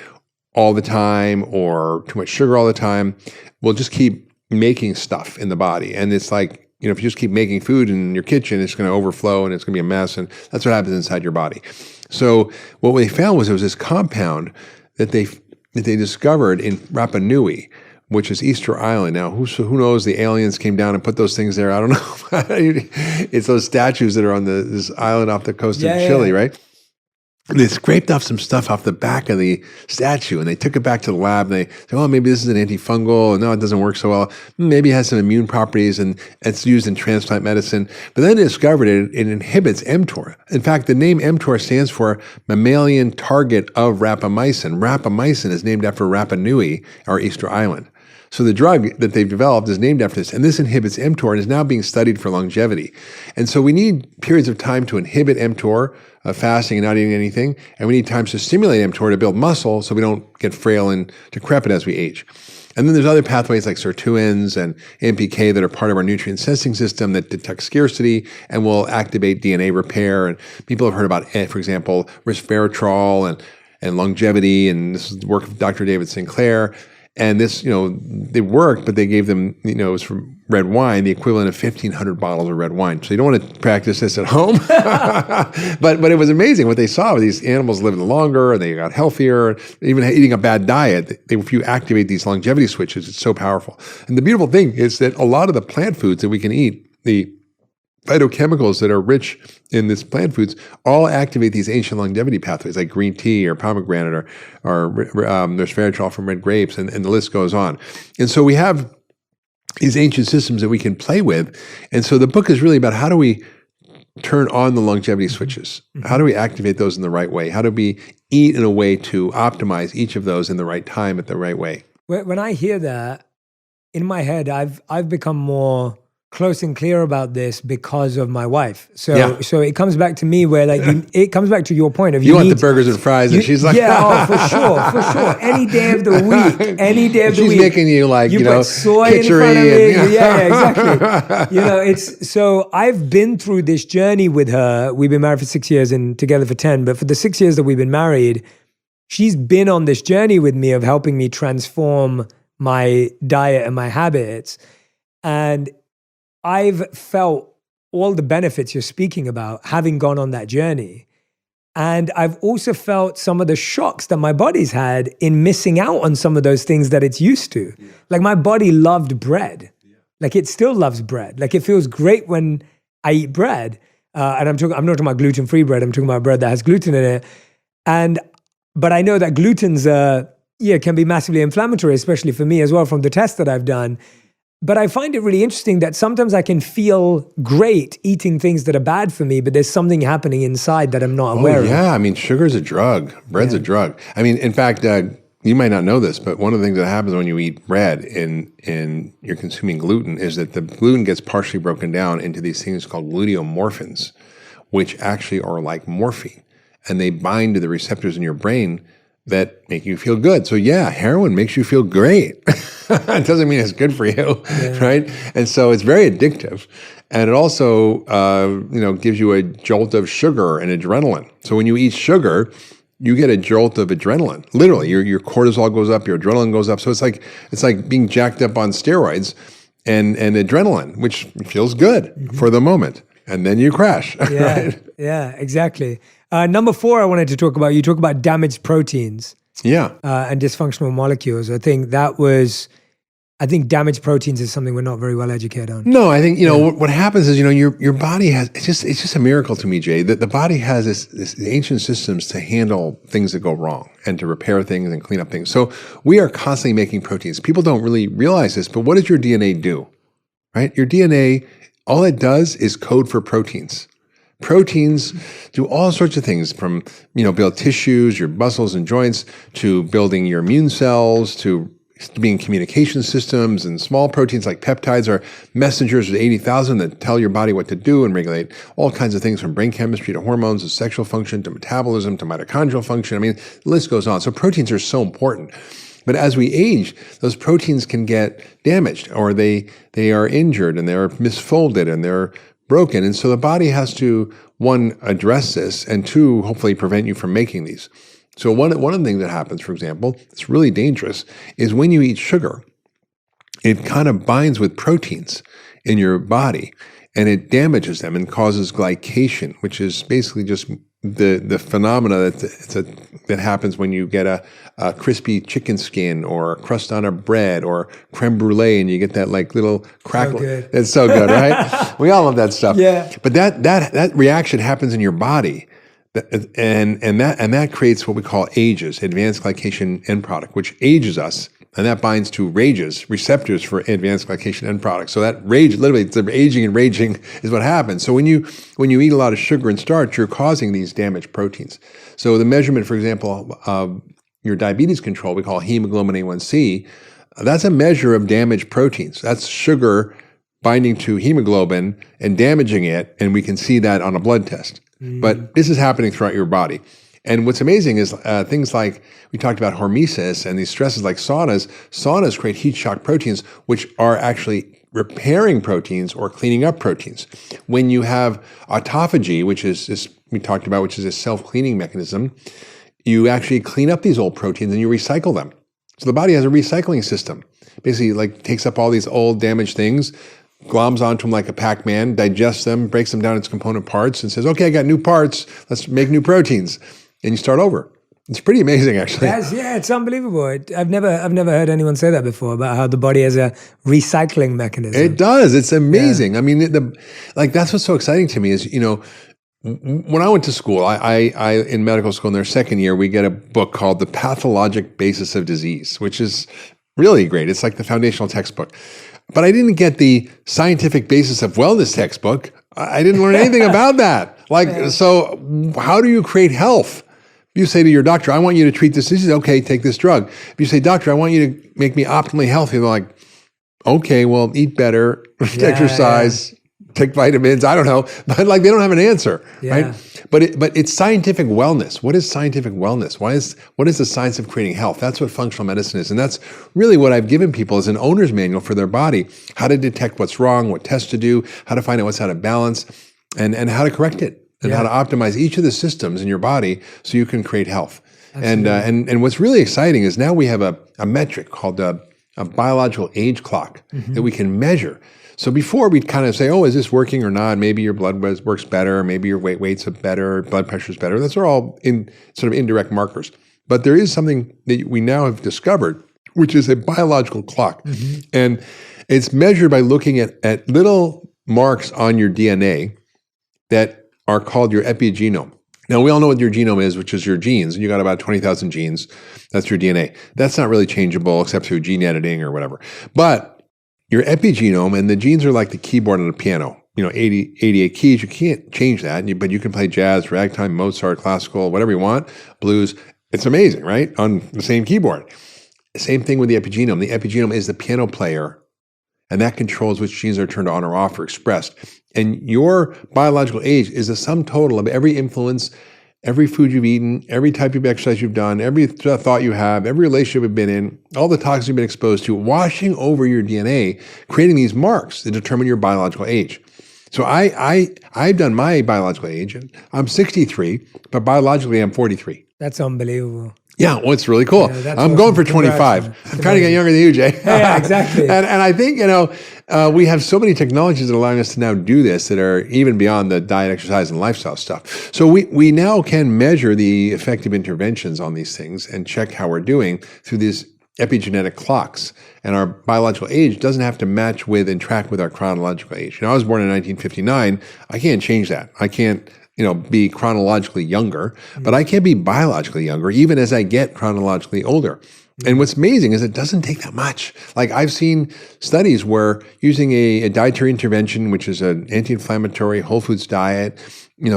all the time or too much sugar all the time, will just keep making stuff in the body. And it's like, if you just keep making food in your kitchen, it's going to overflow and it's going to be a mess. And that's what happens inside your body. So what they found was there was this compound that they discovered in Rapa Nui, which is Easter Island. Now, who knows? The aliens came down and put those things there. I don't know. It's those statues that are on this island off the coast of Chile, right? And they scraped off some stuff off the back of the statue, and they took it back to the lab, and they said, oh, maybe this is an antifungal, and no, it doesn't work so well. Maybe it has some immune properties, and it's used in transplant medicine. But then they discovered it inhibits mTOR. In fact, the name mTOR stands for mammalian target of rapamycin. Rapamycin is named after Rapa Nui, or Easter Island. So the drug that they've developed is named after this, and this inhibits mTOR and is now being studied for longevity. And so we need periods of time to inhibit mTOR, fasting and not eating anything, and we need times to stimulate mTOR to build muscle so we don't get frail and decrepit as we age. And then there's other pathways like sirtuins and AMPK that are part of our nutrient sensing system that detect scarcity and will activate DNA repair. And people have heard about, for example, resveratrol and longevity, and this is the work of Dr. David Sinclair. And this, they worked, but they gave them, it was from red wine, the equivalent of 1,500 bottles of red wine. So you don't want to practice this at home. but it was amazing what they saw. These animals living longer, and they got healthier. Even eating a bad diet, if you activate these longevity switches, it's so powerful. And the beautiful thing is that a lot of the plant foods that we can eat, the phytochemicals that are rich in this plant foods all activate these ancient longevity pathways like green tea or pomegranate or there's resveratrol from red grapes, and the list goes on. And so we have these ancient systems that we can play with. And so the book is really about how do we turn on the longevity switches? How do we activate those in the right way? How do we eat in a way to optimize each of those in the right time at the right way? When I hear that, in my head, I've become more close and clear about this because of my wife. So it comes back to me where it comes back to your point of you want the burgers and fries, and she's like, for sure. Any day of the week, she's making you you put soy in front of me. Exactly. So I've been through this journey with her. We've been married for 6 years and together for 10, but for the 6 years that we've been married, she's been on this journey with me of helping me transform my diet and my habits. And I've felt all the benefits you're speaking about having gone on that journey. And I've also felt some of the shocks that my body's had in missing out on some of those things that it's used to. Yeah. Like my body loved bread. Yeah. Like it still loves bread. Like it feels great when I eat bread. And I'm not talking about gluten-free bread. I'm talking about bread that has gluten in it. But I know that gluten's can be massively inflammatory, especially for me as well from the tests that I've done. But I find it really interesting that sometimes I can feel great eating things that are bad for me, but there's something happening inside that I'm not aware of. I mean, sugar's a drug. Bread's a drug. I mean, in fact, you might not know this, but one of the things that happens when you eat bread and you're consuming gluten is that the gluten gets partially broken down into these things called gluteomorphins, which actually are like morphine, and they bind to the receptors in your brain that make you feel good. So heroin makes you feel great. It doesn't mean it's good for you, right? And so it's very addictive. And it also, gives you a jolt of sugar and adrenaline. So when you eat sugar, you get a jolt of adrenaline. Literally, your cortisol goes up, your adrenaline goes up. So it's like being jacked up on steroids and adrenaline, which feels good for the moment. And then you crash. Right? Yeah, exactly. Number 4, I wanted to talk about, you talk about damaged proteins. Yeah. And dysfunctional molecules. I think damaged proteins is something we're not very well educated on. No, I think, what happens is, your body has, it's just a miracle to me, Jay, that the body has this ancient systems to handle things that go wrong and to repair things and clean up things. So we are constantly making proteins. People don't really realize this, but what does your DNA do, right? Your DNA, all it does is code for proteins. Proteins do all sorts of things, from, build tissues, your muscles and joints, to building your immune cells, to being communication systems. And small proteins like peptides are messengers with 80,000 that tell your body what to do and regulate all kinds of things, from brain chemistry to hormones to sexual function to metabolism to mitochondrial function. I mean, the list goes on. So proteins are so important. But as we age, those proteins can get damaged, or they are injured and they're misfolded and they're broken. And so the body has to, 1, address this, and 2, hopefully prevent you from making these. So one of the things that happens, for example, it's really dangerous, is when you eat sugar, it kind of binds with proteins in your body and it damages them and causes glycation, which is basically just the phenomena that happens when you get a crispy chicken skin or a crust on a bread or creme brulee and you get that like little crackle. So good. It's so good, right? We all love that stuff. Yeah. But that reaction happens in your body. And that creates what we call AGEs, advanced glycation end product, which ages us, and that binds to RAGEs, receptors for advanced glycation end products. So that rage, literally, it's the aging and raging is what happens. So when you eat a lot of sugar and starch, you're causing these damaged proteins. So the measurement, for example, of your diabetes control, we call hemoglobin A1C, that's a measure of damaged proteins. That's sugar binding to hemoglobin and damaging it, and we can see that on a blood test. But this is happening throughout your body. And what's amazing is things like, we talked about hormesis and these stresses like saunas. Saunas create heat shock proteins, which are actually repairing proteins or cleaning up proteins. When you have autophagy, which is this, we talked about, which is a self-cleaning mechanism, you actually clean up these old proteins and you recycle them. So the body has a recycling system. Basically, like takes up all these old damaged things, gloms onto them like a Pac-Man, digests them, breaks them down into component parts, and says, okay, I got new parts, let's make new proteins. And you start over. It's pretty amazing, actually. Yeah, it's unbelievable. I've never heard anyone say that before, about how the body has a recycling mechanism. It does. It's amazing. Yeah. I mean, that's what's so exciting to me is, when I went to school, I in medical school in their second year, we get a book called The Pathologic Basis of Disease, which is really great. It's like the foundational textbook. But I didn't get the scientific basis of wellness textbook. I didn't learn anything about that. So how do you create health? If you say to your doctor, I want you to treat this disease, okay, take this drug. If you say, doctor, I want you to make me optimally healthy, they're like, okay, well, eat better, exercise, take vitamins, I don't know. But they don't have an answer, right? But it's scientific wellness. What is scientific wellness? What is the science of creating health? That's what functional medicine is. And that's really what I've given people as an owner's manual for their body, how to detect what's wrong, what tests to do, how to find out what's out of balance, and how to how to optimize each of the systems in your body so you can create health. And what's really exciting is now we have a metric called a biological age clock that we can measure. So before we'd kind of say, oh, is this working or not? Maybe your blood works better. Maybe your weight's better. Blood pressure's better. Those are all sort of indirect markers. But there is something that we now have discovered, which is a biological clock. And it's measured by looking at little marks on your DNA that are called your epigenome. Now, we all know what your genome is, which is your genes. You got about 20,000 genes. That's your DNA. That's not really changeable except through gene editing or whatever. But your epigenome, and the genes are like the keyboard on a piano. 88 keys. You can't change that, but you can play jazz, ragtime, Mozart, classical, whatever you want, blues. It's amazing, right? On the same keyboard. Same thing with the epigenome. The epigenome is the piano player, and that controls which genes are turned on or off or expressed. And your biological age is the sum total of every influence, every food you've eaten, every type of exercise you've done, every thought you have, every relationship you've been in, all the toxins you've been exposed to, washing over your DNA, creating these marks that determine your biological age. So I've done my biological age. I'm 63, but biologically I'm 43. That's unbelievable. Yeah, well, it's really cool. Yeah, I'm going for 25. I'm trying to get younger than you, Jay. Yeah, exactly. and I think, we have so many technologies that are allowing us to now do this that are even beyond the diet, exercise, and lifestyle stuff. So we now can measure the effective interventions on these things and check how we're doing through these epigenetic clocks. And our biological age doesn't have to match with and track with our chronological age. I was born in 1959. I can't change that. I can't be chronologically younger, but I can be biologically younger even as I get chronologically older. And what's amazing is it doesn't take that much. Like I've seen studies where using a dietary intervention, which is an anti-inflammatory whole foods diet,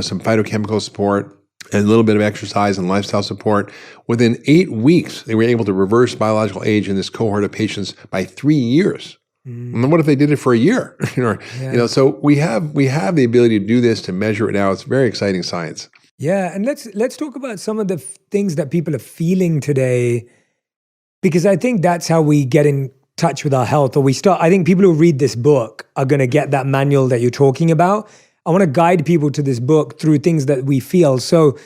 some phytochemical support, and a little bit of exercise and lifestyle support, within 8 weeks, they were able to reverse biological age in this cohort of patients by 3 years. And then what if they did it for a year? So we have the ability to do this, to measure it now. It's very exciting science. Yeah, and let's talk about some of the things that people are feeling today, because I think that's how we get in touch with our health, or I think people who read this book are going to get that manual that you're talking about. I want to guide people to this book through things that we feel. So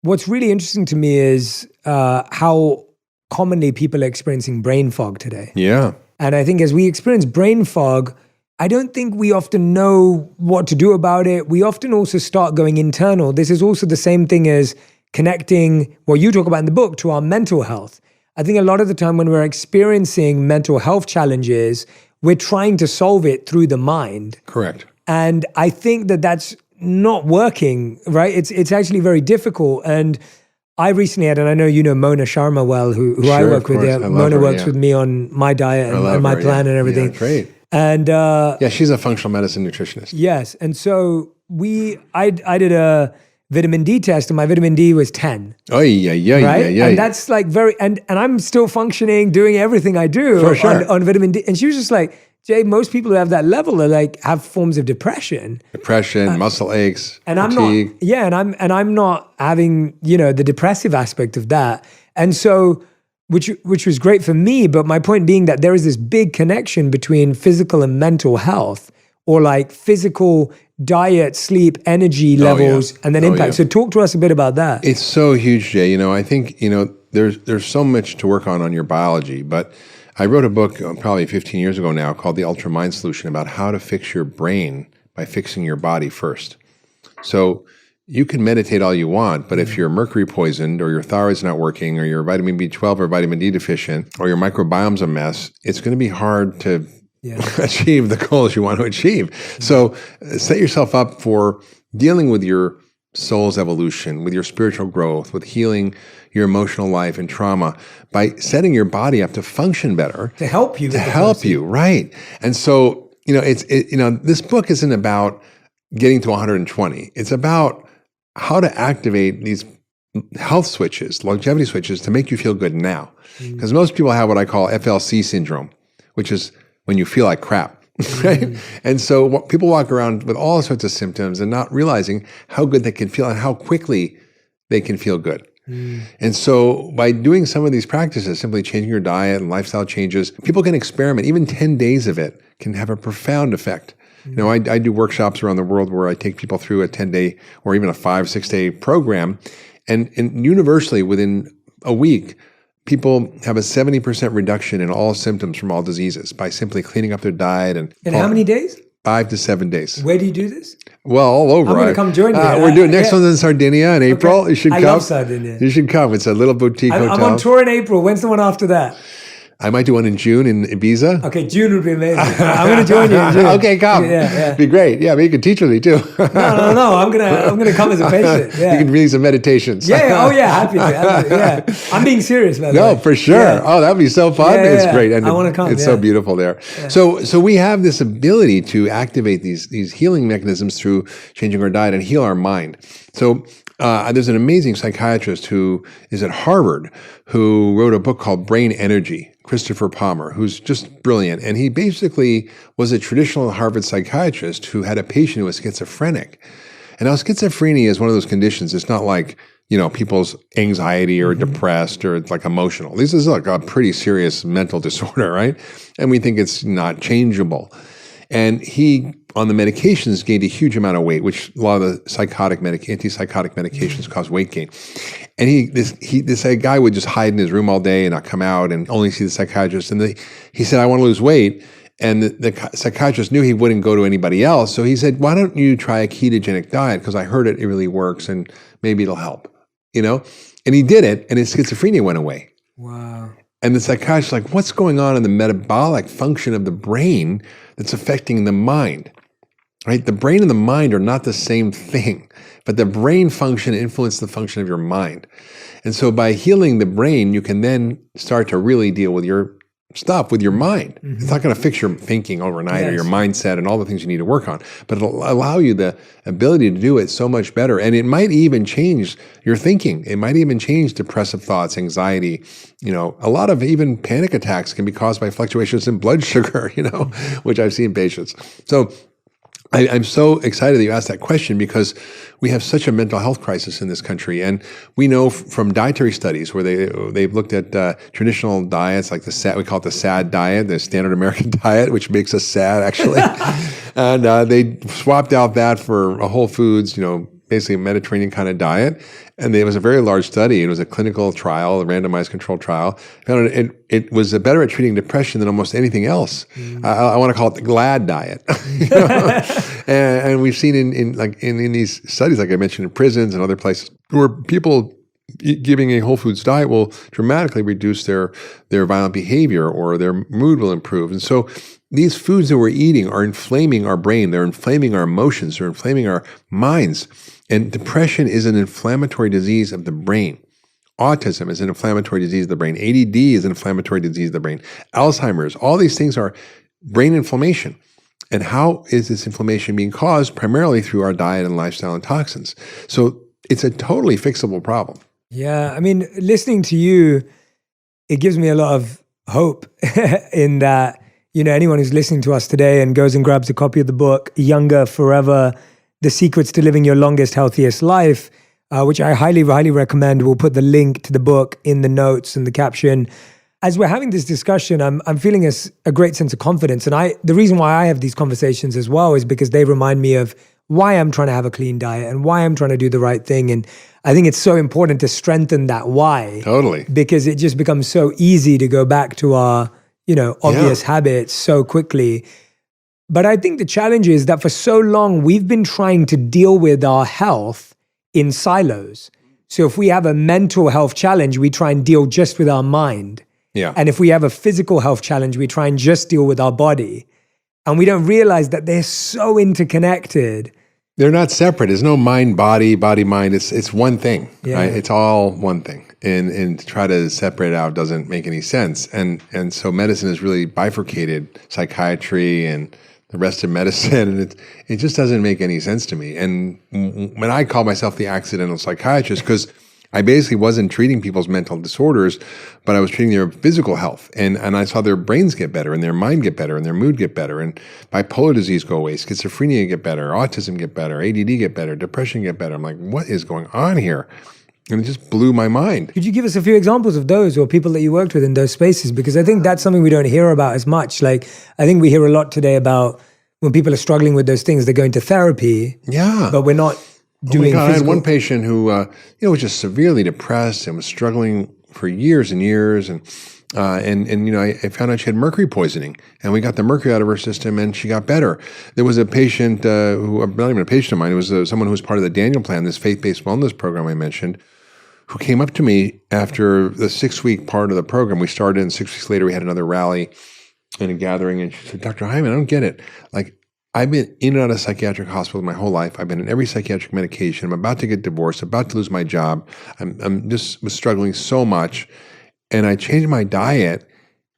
what's really interesting to me is how commonly people are experiencing brain fog today. Yeah. And I think as we experience brain fog, I don't think we often know what to do about it. We often also start going internal. This is also the same thing as connecting what you talk about in the book to our mental health. I think a lot of the time when we're experiencing mental health challenges, we're trying to solve it through the mind. Correct. And I think that that's not working, right? It's actually very difficult. And I recently had, and I know you know Mona Sharma well, who Sure, I work with. Yeah, Mona works yeah. with me on my diet and my plan and everything. Yeah, great. And she's a functional medicine nutritionist. Yes, and so I did a vitamin D test, and my vitamin D was 10. Oh yeah. Right, and that's like and I'm still functioning, doing everything I do For sure. on vitamin D. And she was just like, Jay, most people who have that level are like have forms of depression, muscle aches, and fatigue. I'm not. Yeah, and I'm not having the depressive aspect of that, and so which was great for me. But my point being that there is this big connection between physical and mental health, or like physical diet, sleep, energy levels, and then impact. So talk to us a bit about that. It's so huge, Jay. I think there's so much to work on your biology, but I wrote a book probably 15 years ago now called The Ultra Mind Solution about how to fix your brain by fixing your body first. So you can meditate all you want, but if you're mercury poisoned or your thyroid's not working or your vitamin B12 or vitamin D deficient or your microbiome's a mess, it's going to be hard to achieve the goals you want to achieve. So set yourself up for dealing with your soul's evolution, with your spiritual growth, with healing your emotional life and trauma by setting your body up to function better. To help you. Right. And so, this book isn't about getting to 120. It's about how to activate these health switches, longevity switches to make you feel good now. Because most people have what I call FLC syndrome, which is when you feel like crap. Right? And so people walk around with all sorts of symptoms and not realizing how good they can feel and how quickly they can feel good. And so by doing some of these practices, simply changing your diet and lifestyle changes, people can experiment. Even 10 days of it can have a profound effect. I do workshops around the world where I take people through a 10-day or even a 5-6 day program. And universally within a week, people have a 70% reduction in all symptoms from all diseases by simply cleaning up their diet. And how many days? 5 to 7 days. Where do you do this? Well, all over. I'm going to come join you. We're doing next one's in Sardinia in April. Okay. You should come. I love Sardinia. You should come. It's a little boutique hotel. I'm on tour in April. When's the one after that? I might do one in June in Ibiza. Okay, June would be amazing. I'm going to join you in June. Okay, come. Yeah. Be great. Yeah, but you can teach with me too. No. I'm gonna come as a patient. Yeah. You can read some meditations. Yeah. Oh yeah. Happy to. Yeah. I'm being serious, by the way. No, for sure. Yeah. Oh, that'd be so fun. Yeah, it's great. And I want to come. It's so beautiful there. Yeah. So we have this ability to activate these healing mechanisms through changing our diet and heal our mind. So there's an amazing psychiatrist who is at Harvard who wrote a book called Brain Energy, Christopher Palmer, who's just brilliant. And he basically was a traditional Harvard psychiatrist who had a patient who was schizophrenic. And now schizophrenia is one of those conditions. It's not like, people's anxiety or depressed or like emotional. This is like a pretty serious mental disorder, right? And we think it's not changeable. And he, on the medications, gained a huge amount of weight, which a lot of the antipsychotic medications cause weight gain. And this guy would just hide in his room all day and not come out and only see the psychiatrist. And he said, I want to lose weight. And the psychiatrist knew he wouldn't go to anybody else. So he said, why don't you try a ketogenic diet? Because I heard it really works and maybe it'll help, And he did it and his schizophrenia went away. Wow. And the psychiatrist is like, what's going on in the metabolic function of the brain that's affecting the mind, right? The brain and the mind are not the same thing, but the brain function influences the function of your mind. And so by healing the brain, you can then start to really deal with your stuff with your mind. It's not going to fix your thinking overnight or your mindset and all the things you need to work on, but it'll allow you the ability to do it so much better. And it might even change your thinking. It might even change depressive thoughts, anxiety. A lot of even panic attacks can be caused by fluctuations in blood sugar, which I've seen in patients. So I'm so excited that you asked that question because we have such a mental health crisis in this country. And we know from dietary studies where they've looked at traditional diets like we call it the SAD diet, the standard American diet, which makes us sad actually. And they swapped out that for a whole foods, basically a Mediterranean kind of diet. And it was a very large study. It was a clinical trial, a randomized controlled trial. Found it was better at treating depression than almost anything else. I want to call it the GLAD diet. And we've seen in these studies, like I mentioned, in prisons and other places, where people giving a whole foods diet will dramatically reduce their violent behavior or their mood will improve. And so these foods that we're eating are inflaming our brain. They're inflaming our emotions. They're inflaming our minds. And depression is an inflammatory disease of the brain. Autism is an inflammatory disease of the brain. ADD is an inflammatory disease of the brain. Alzheimer's, all these things are brain inflammation. And how is this inflammation being caused? Primarily through our diet and lifestyle and toxins. So it's a totally fixable problem. Yeah, I mean, listening to you, it gives me a lot of hope in that, anyone who's listening to us today and goes and grabs a copy of the book, Younger Forever, The Secrets to Living Your Longest, Healthiest Life, which I highly, highly recommend. We'll put the link to the book in the notes and the caption. As we're having this discussion, I'm feeling a great sense of confidence. And the reason why I have these conversations as well is because they remind me of why I'm trying to have a clean diet and why I'm trying to do the right thing. And I think it's so important to strengthen that why. Totally. Because it just becomes so easy to go back to our, obvious habits so quickly. But I think the challenge is that for so long, we've been trying to deal with our health in silos. So if we have a mental health challenge, we try and deal just with our mind. Yeah. And if we have a physical health challenge, we try and just deal with our body. And we don't realize that they're so interconnected. They're not separate. There's no mind, body, mind. It's one thing, right? It's all one thing. And to try to separate it out doesn't make any sense. And so medicine is really bifurcated, psychiatry and the rest of medicine, and it just doesn't make any sense to me. And when I call myself the accidental psychiatrist, because I basically wasn't treating people's mental disorders, but I was treating their physical health. And I saw their brains get better and their mind get better and their mood get better and bipolar disease go away, schizophrenia get better, autism get better, ADD get better, depression get better. I'm like, what is going on here? And it just blew my mind. Could you give us a few examples of those or people that you worked with in those spaces? Because I think that's something we don't hear about as much. Like, I think we hear a lot today about when people are struggling with those things, they're going to therapy. Yeah. But we're not doing I had one patient who was just severely depressed and was struggling for years and years. And I found out she had mercury poisoning, and we got the mercury out of her system, and she got better. There was a patient who, not even a patient of mine, it was someone who was part of the Daniel Plan, this faith-based wellness program I mentioned, who came up to me after the 6-week part of the program. We started, and 6 weeks later, we had another rally and a gathering. And she said, Dr. Hyman, I don't get it. Like, I've been in and out of psychiatric hospitals my whole life. I've been in every psychiatric medication. I'm about to get divorced, about to lose my job. I'm just was struggling so much. And I changed my diet,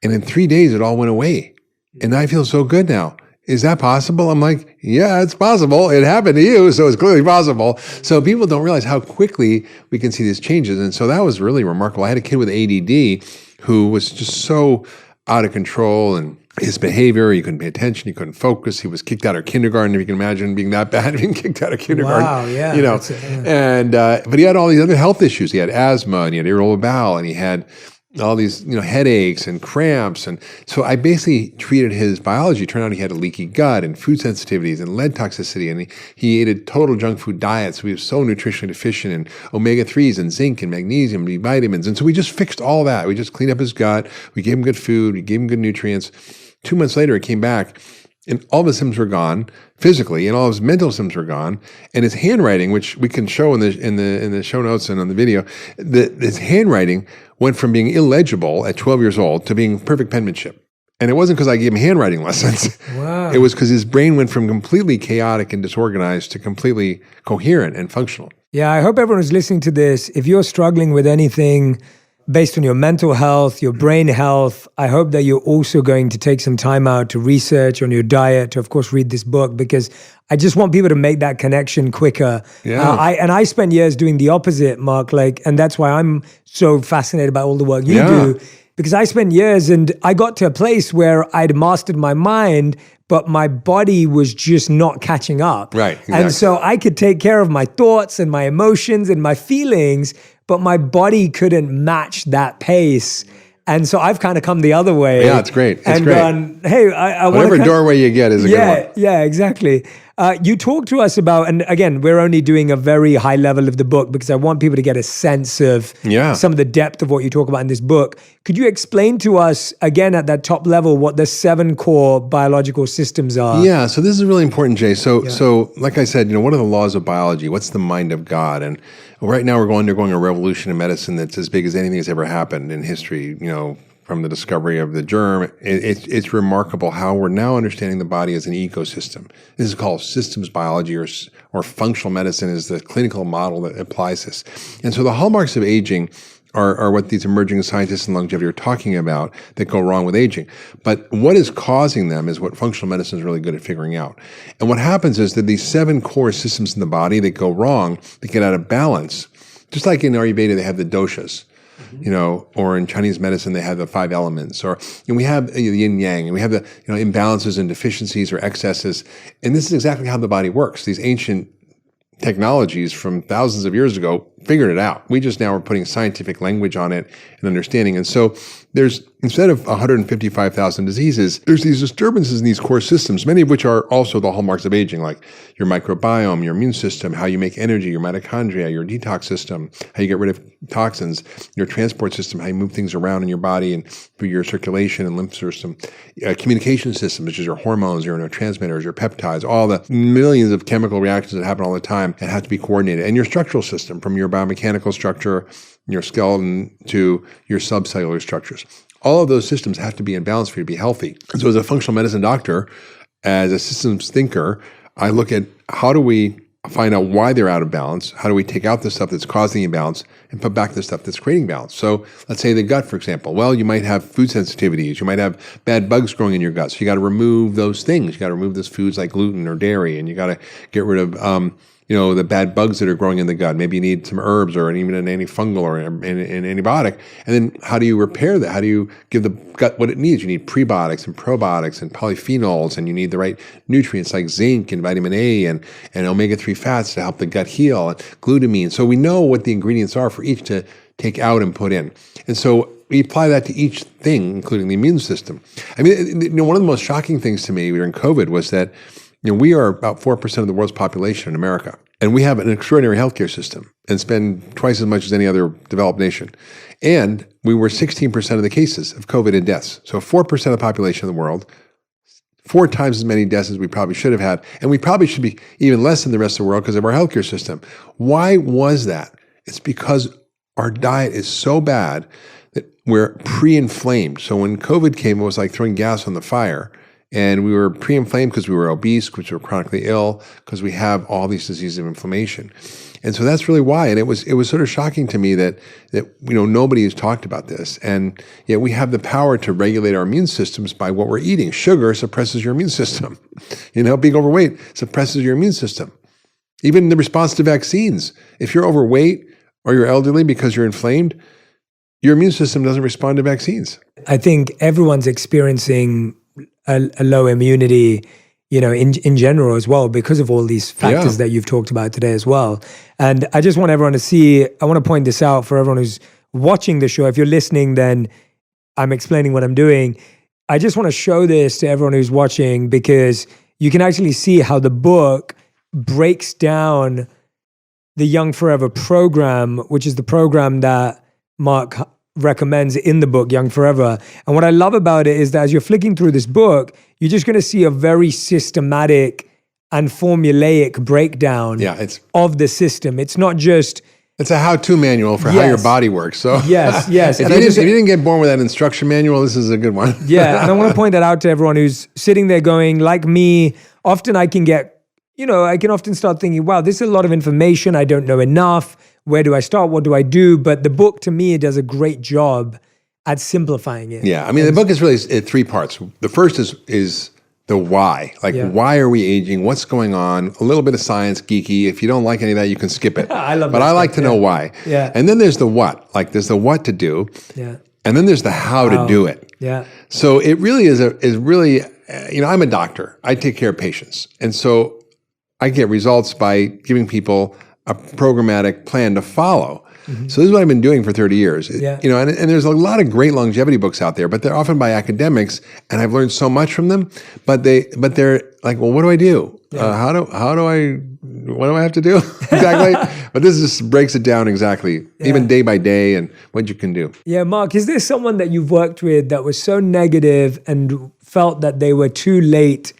and in 3 days, it all went away. And I feel so good now. Is that possible? I'm like, yeah, it's possible. It happened to you, so it's clearly possible. So people don't realize how quickly we can see these changes. And so that was really remarkable. I had a kid with ADD who was just so out of control, and his behavior, he couldn't pay attention, he couldn't focus, he was kicked out of kindergarten, if you can imagine being that bad, being kicked out of kindergarten. Wow, yeah. You know, and, but he had all these other health issues. He had asthma, and he had irritable bowel, and he had all these, headaches and cramps. And so I basically treated his biology. It turned out he had a leaky gut and food sensitivities and lead toxicity. And he ate a total junk food diet. So he was so nutritionally deficient in omega-3s and zinc and magnesium and B vitamins. And so we just fixed all that. We just cleaned up his gut. We gave him good food. We gave him good nutrients. 2 months later, he came back, and all of his symptoms were gone physically, and all of his mental symptoms were gone. And his handwriting, which we can show in the show notes and on the video, his handwriting went from being illegible at 12 years old to being perfect penmanship. And it wasn't because I gave him handwriting lessons. Wow. It was because his brain went from completely chaotic and disorganized to completely coherent and functional. Yeah, I hope everyone who's listening to this, if you're struggling with anything based on your mental health, your brain health, I hope that you're also going to take some time out to research on your diet, to of course read this book, because I just want people to make that connection quicker. Yeah. I spent years doing the opposite, Mark, and that's why I'm so fascinated by all the work you do, because I spent years and I got to a place where I'd mastered my mind, but my body was just not catching up. Right, exactly. And so I could take care of my thoughts and my emotions and my feelings, but my body couldn't match that pace. And so I've kind of come the other way. Yeah, it's great. It's and great. Gone, hey, I want Whatever doorway you get is a good one. Yeah, exactly. You talk to us about, and again, we're only doing a very high level of the book because I want people to get a sense of some of the depth of what you talk about in this book. Could you explain to us, again, at that top level, what the 7 core biological systems are? Yeah, so this is really important, Jay. So like I said, what are the laws of biology? What's the mind of God? And right now we're undergoing a revolution in medicine that's as big as anything that's ever happened in history, from the discovery of the germ. It's remarkable how we're now understanding the body as an ecosystem. This is called systems biology, or functional medicine is the clinical model that applies this. And so the hallmarks of aging are what these emerging scientists in longevity are talking about that go wrong with aging. But what is causing them is what functional medicine is really good at figuring out. And what happens is that these 7 core systems in the body that go wrong, that get out of balance, just like in Ayurveda, they have the doshas. Or in Chinese medicine, they have the 5 elements, or we have the yin yang, and we have the imbalances and deficiencies or excesses. And this is exactly how the body works. These ancient technologies from thousands of years ago figured it out. We just now are putting scientific language on it and understanding. And so there's, instead of 155,000 diseases, there's these disturbances in these core systems, many of which are also the hallmarks of aging, like your microbiome, your immune system, how you make energy, your mitochondria, your detox system, how you get rid of toxins, your transport system, how you move things around in your body and through your circulation and lymph system, communication system, which is your hormones, your neurotransmitters, your peptides, all the millions of chemical reactions that happen all the time and have to be coordinated, and your structural system, from your biomechanical structure, your skeleton, to your subcellular structures. All of those systems have to be in balance for you to be healthy. And so as a functional medicine doctor, as a systems thinker, I look at how do we find out why they're out of balance, how do we take out the stuff that's causing imbalance and put back the stuff that's creating balance. So let's say the gut, for example. Well, you might have food sensitivities. You might have bad bugs growing in your gut. So you got to remove those things. You got to remove those foods like gluten or dairy, and you got to get rid of the bad bugs that are growing in the gut. Maybe you need some herbs or even an antifungal or an antibiotic. And then how do you repair that? How do you give the gut what it needs? You need prebiotics and probiotics and polyphenols, and you need the right nutrients like zinc and vitamin A and omega-3 fats to help the gut heal, and glutamine. So we know what the ingredients are for each to take out and put in. And so we apply that to each thing, including the immune system. I mean, one of the most shocking things to me during COVID was that we are about 4% of the world's population in America, and we have an extraordinary healthcare system and spend twice as much as any other developed nation. And we were 16% of the cases of COVID and deaths. So 4% of the population of the world, 4 times as many deaths as we probably should have had. And we probably should be even less than the rest of the world because of our healthcare system. Why was that? It's because our diet is so bad that we're pre-inflamed. So when COVID came, it was like throwing gas on the fire. And we were pre-inflamed because we were obese, because we were chronically ill, because we have all these diseases of inflammation. And so that's really why. And it was sort of shocking to me that nobody has talked about this. And yet we have the power to regulate our immune systems by what we're eating. Sugar suppresses your immune system. Being overweight suppresses your immune system. Even the response to vaccines. If you're overweight or you're elderly because you're inflamed, your immune system doesn't respond to vaccines. I think everyone's experiencing a low immunity, in general as well, because of all these factors that you've talked about today as well. And I just want everyone to see, I want to point this out for everyone who's watching the show. If you're listening, then I'm explaining what I'm doing. I just want to show this to everyone who's watching, because you can actually see how the book breaks down the Young Forever program, which is the program that Mark recommends in the book, Young Forever. And what I love about it is that as you're flicking through this book, you're just going to see a very systematic and formulaic breakdown of the system. It's not just... It's a how-to manual for how your body works. So yes. if you didn't get born with that instruction manual, this is a good one. Yeah, and I want to point that out to everyone who's sitting there going, like me, often I can get, I can often start thinking, wow, this is a lot of information. I don't know enough. Where do I start? What do I do? But the book, to me, does a great job at simplifying it. Yeah, I mean, the book is really 3 parts. The first is the why. Why are we aging? What's going on? A little bit of science, geeky. If you don't like any of that, you can skip it. I love that. But I like to know why. Yeah. And then there's the what. There's the what to do. Yeah. And then there's the how to do it. Yeah. So it really is really, I'm a doctor. I take care of patients. And so I get results by giving people a programmatic plan to follow. Mm-hmm. So this is what I've been doing for 30 years. Yeah. And there's a lot of great longevity books out there, but they're often by academics, and I've learned so much from them. But they're like, well, what do I do? Yeah. What do I have to do exactly? But this just breaks it down exactly, even day by day, and what you can do. Yeah, Mark, is there someone that you've worked with that was so negative and felt that they were too late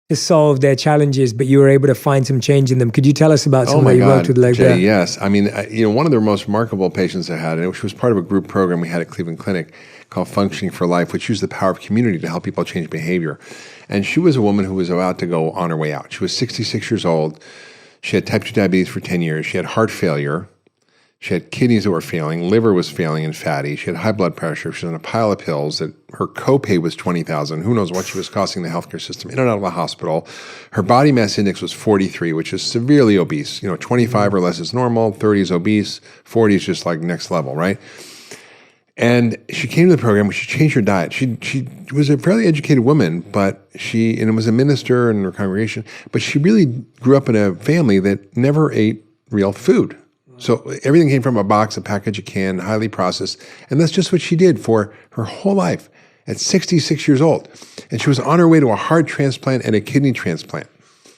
to solve their challenges, but you were able to find some change in them? Could you tell us about someone you worked with like Jay, that? Yes. I mean, one of the most remarkable patients I had, which was part of a group program we had at Cleveland Clinic called Functioning for Life, which used the power of community to help people change behavior. And she was a woman who was about to go on her way out. She was 66 years old. She had type 2 diabetes for 10 years. She had heart failure. She had kidneys that were failing, liver was failing and fatty. She had high blood pressure. She was on a pile of pills. That her copay was $20,000. Who knows what she was costing the healthcare system in and out of the hospital. Her body mass index was 43, which is severely obese. 25 or less is normal, 30 is obese, 40 is just like next level, right? And she came to the program. She changed her diet. She was a fairly educated woman, but and was a minister in her congregation. But she really grew up in a family that never ate real food. So everything came from a box, a package, a can, highly processed. And that's just what she did for her whole life at 66 years old. And she was on her way to a heart transplant and a kidney transplant.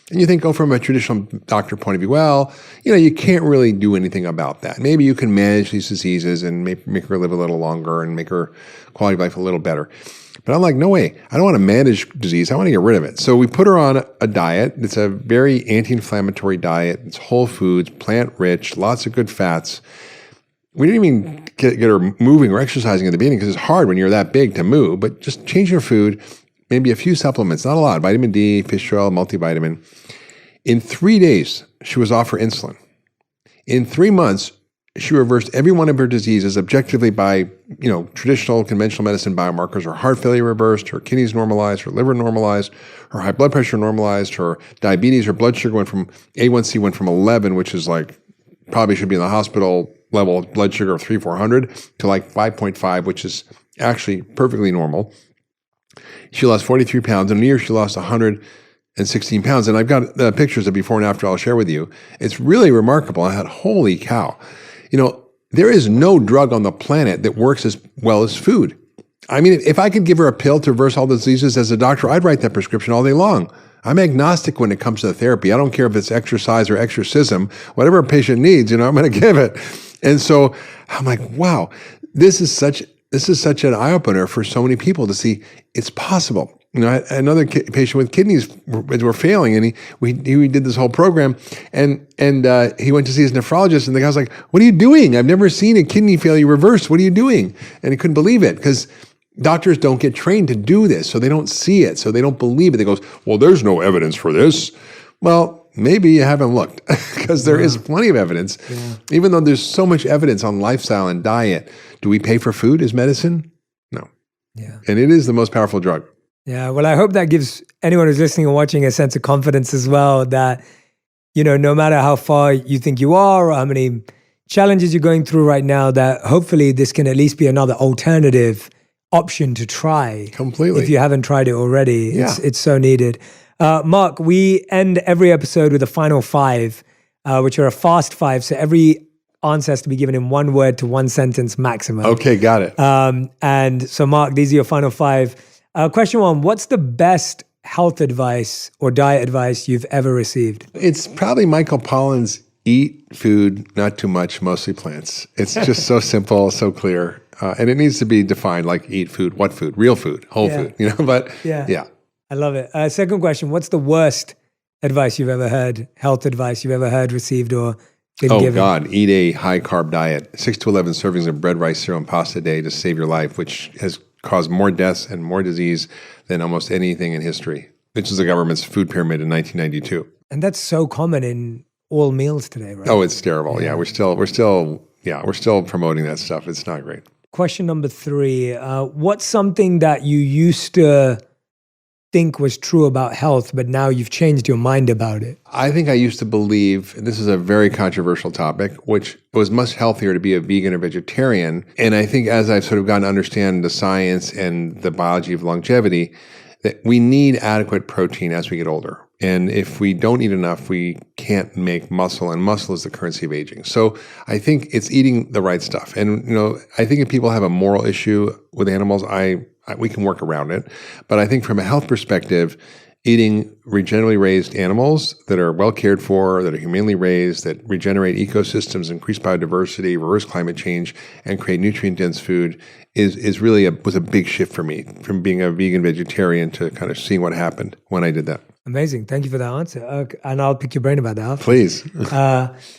And you think, from a traditional doctor point of view, well, you can't really do anything about that. Maybe you can manage these diseases and make her live a little longer and make her quality of life a little better. But I'm like, no way. I don't want to manage disease. I want to get rid of it. So we put her on a diet. It's a very anti-inflammatory diet. It's whole foods, plant-rich, lots of good fats. We didn't even get her moving or exercising at the beginning, because it's hard when you're that big to move. But just change your food, maybe a few supplements, not a lot, vitamin D, fish oil, multivitamin. In 3 days, she was off her insulin. In 3 months, she reversed every one of her diseases objectively by, traditional conventional medicine biomarkers. Her heart failure reversed, her kidneys normalized, her liver normalized, her high blood pressure normalized, her diabetes, her blood sugar A1C went from 11, which is like probably should be in the hospital level blood sugar of 300-400, to like 5.5, which is actually perfectly normal. She lost 43 pounds. In a year, she lost 116 pounds. And I've got pictures of before and after I'll share with you. It's really remarkable. I thought, holy cow. There is no drug on the planet that works as well as food. I mean, if I could give her a pill to reverse all the diseases as a doctor, I'd write that prescription all day long. I'm agnostic when it comes to the therapy. I don't care if it's exercise or exorcism. Whatever a patient needs, I'm going to give it. And so I'm like, wow, this is such this is such an eye opener for so many people to see it's possible. You know, I had another patient with kidneys were failing, and we did this whole program, and he went to see his nephrologist, and the guy was like, "What are you doing? I've never seen a kidney failure reversed. What are you doing?" And he couldn't believe it because doctors don't get trained to do this, so they don't see it, so they don't believe it. They goes, "Well, there's no evidence for this." Well, maybe you haven't looked because there is plenty of evidence. Yeah. Even though there's so much evidence on lifestyle and diet, do we pay for food as medicine? No. Yeah. And it is the most powerful drug. Yeah, well, I hope that gives anyone who's listening and watching a sense of confidence as well that, you know, no matter how far you think you are or how many challenges you're going through right now, that hopefully this can at least be another alternative option to try. Completely. If you haven't tried it already. Yeah. It's so needed. Mark, we end every episode with a final 5, which are a fast 5. So every answer has to be given in 1 word to 1 sentence maximum. Okay, got it. And so, Mark, these are your final 5. Question 1, what's the best health advice or diet advice you've ever received? It's probably Michael Pollan's eat food, not too much, mostly plants. It's just so simple, so clear. And it needs to be defined like eat food, what food, real food, whole food, you know, but yeah. I love it. Second question, what's the worst advice you've ever heard, health advice you've ever heard, received, or been given? Oh God, eat a high carb diet, 6 to 11 servings of bread, rice, cereal, and pasta a day to save your life, which has caused more deaths and more disease than almost anything in history, which is the government's food pyramid in 1992. And that's so common in all meals today, right? Oh, it's terrible. Yeah, we're still promoting that stuff. It's not great. Question number 3, what's something that you used to think was true about health, but now you've changed your mind about it? I think I used to believe, and this is a very controversial topic, which it was much healthier to be a vegan or vegetarian. And I think as I've sort of gotten to understand the science and the biology of longevity, that we need adequate protein as we get older. And if we don't eat enough, we can't make muscle, and muscle is the currency of aging. So I think it's eating the right stuff. And, you know, I think if people have a moral issue with animals, we can work around it. But I think from a health perspective, eating regeneratively raised animals that are well cared for, that are humanely raised, that regenerate ecosystems, increase biodiversity, reverse climate change, and create nutrient-dense food is really was a big shift for me from being a vegan vegetarian to kind of seeing what happened when I did that. Amazing. Thank you for that answer. Okay. And I'll pick your brain about that. Please.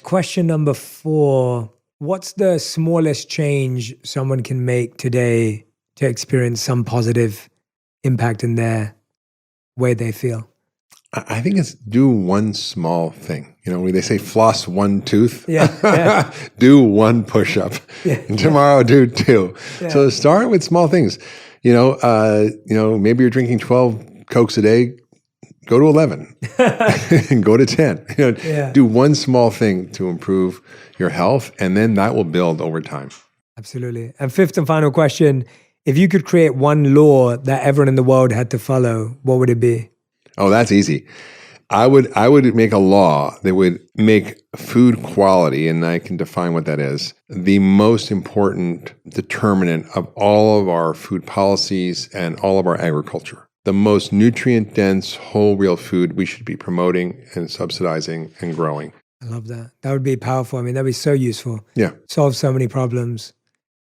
Question number 4, what's the smallest change someone can make today to experience some positive impact in their way they feel? I think it's do one small thing. You know, when they say floss one tooth, do one push-up. And tomorrow do 2. Yeah. So start with small things. You know, maybe you're drinking 12 Cokes a day, go to 11 and go to 10. You know, do one small thing to improve your health, and then that will build over time. Absolutely. And 5th and final question, if you could create one law that everyone in the world had to follow, what would it be? Oh, that's easy. I would make a law that would make food quality, and I can define what that is, the most important determinant of all of our food policies and all of our agriculture. The most nutrient-dense, whole, real food we should be promoting and subsidizing and growing. I love that. That would be powerful. I mean, that'd be so useful. Yeah. Solve so many problems.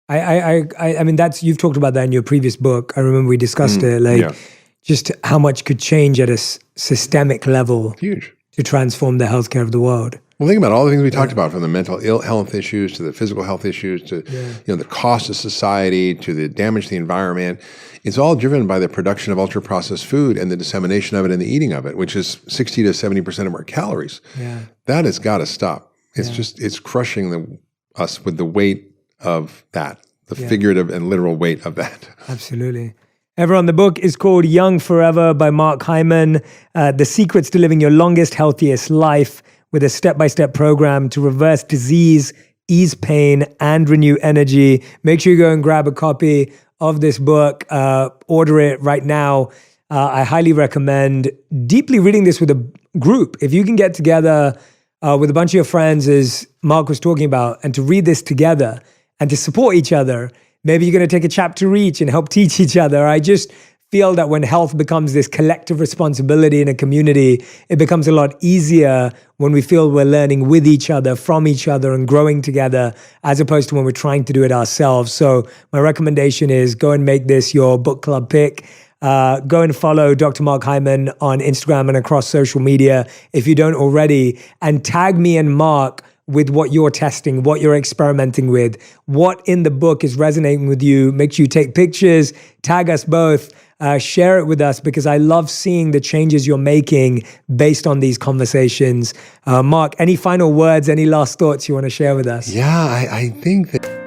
I mean, you've talked about that in your previous book. I remember we discussed it, just how much could change at a systemic level. Huge. To transform the healthcare of the world. Well, think about all the things we talked about, from the mental health issues to the physical health issues to the cost of society to the damage to the environment. It's all driven by the production of ultra-processed food and the dissemination of it and the eating of it, which is 60 to 70% of our calories. Yeah. That has got to stop. It's it's crushing us with the weight of that, the figurative and literal weight of that. Absolutely. Everyone, the book is called Young Forever by Mark Hyman, The Secrets to Living Your Longest, Healthiest Life, with a step-by-step program to reverse disease, ease pain, and renew energy. Make sure you go and grab a copy of this book. Order it right now. I highly recommend deeply reading this with a group. If you can get together with a bunch of your friends, as Mark was talking about, and to read this together and to support each other. Maybe you're going to take a chapter each and help teach each other. I just feel that when health becomes this collective responsibility in a community, it becomes a lot easier when we feel we're learning with each other, from each other, and growing together, as opposed to when we're trying to do it ourselves. So my recommendation is go and make this your book club pick. Go and follow Dr. Mark Hyman on Instagram and across social media if you don't already, and tag me and Mark with what you're testing, what you're experimenting with, what in the book is resonating with you. Make sure you take pictures, tag us both, share it with us, because I love seeing the changes you're making based on these conversations. Mark, any final words, any last thoughts you want to share with us? Yeah, I think that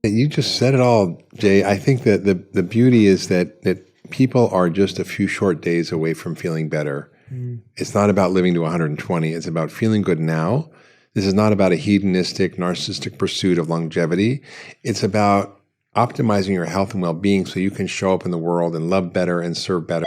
you just said it all, Jay. I think that the beauty is that people are just a few short days away from feeling better. It's not about living to 120. It's about feeling good now. This is not about a hedonistic, narcissistic pursuit of longevity. It's about optimizing your health and well-being so you can show up in the world and love better and serve better.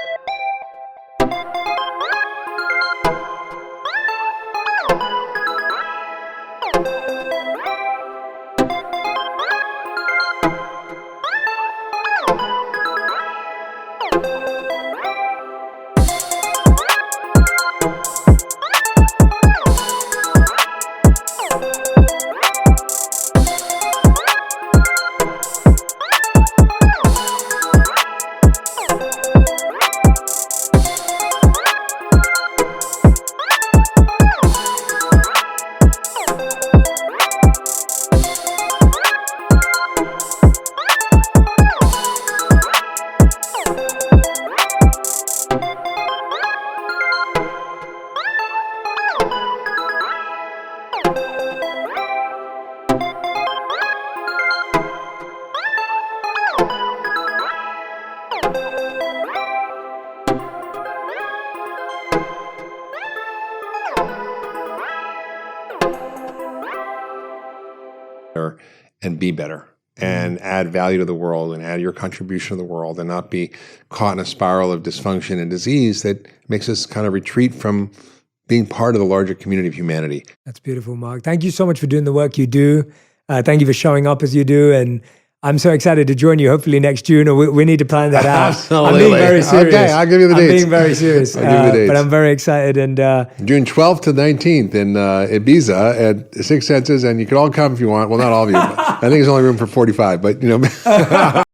And be better and add value to the world and add your contribution to the world and not be caught in a spiral of dysfunction and disease that makes us kind of retreat from being part of the larger community of humanity. That's beautiful, Mark. Thank you so much for doing the work you do. Thank you for showing up as you do. And I'm so excited to join you hopefully next June, or we need to plan that out. Absolutely. I'm being very serious. Okay, I'll give you the dates. I'm being very serious. I'll give you the dates. But I'm very excited. And June 12th to 19th in Ibiza at Six Senses, and you can all come if you want. Well, not all of you. I think there's only room for 45, but you know.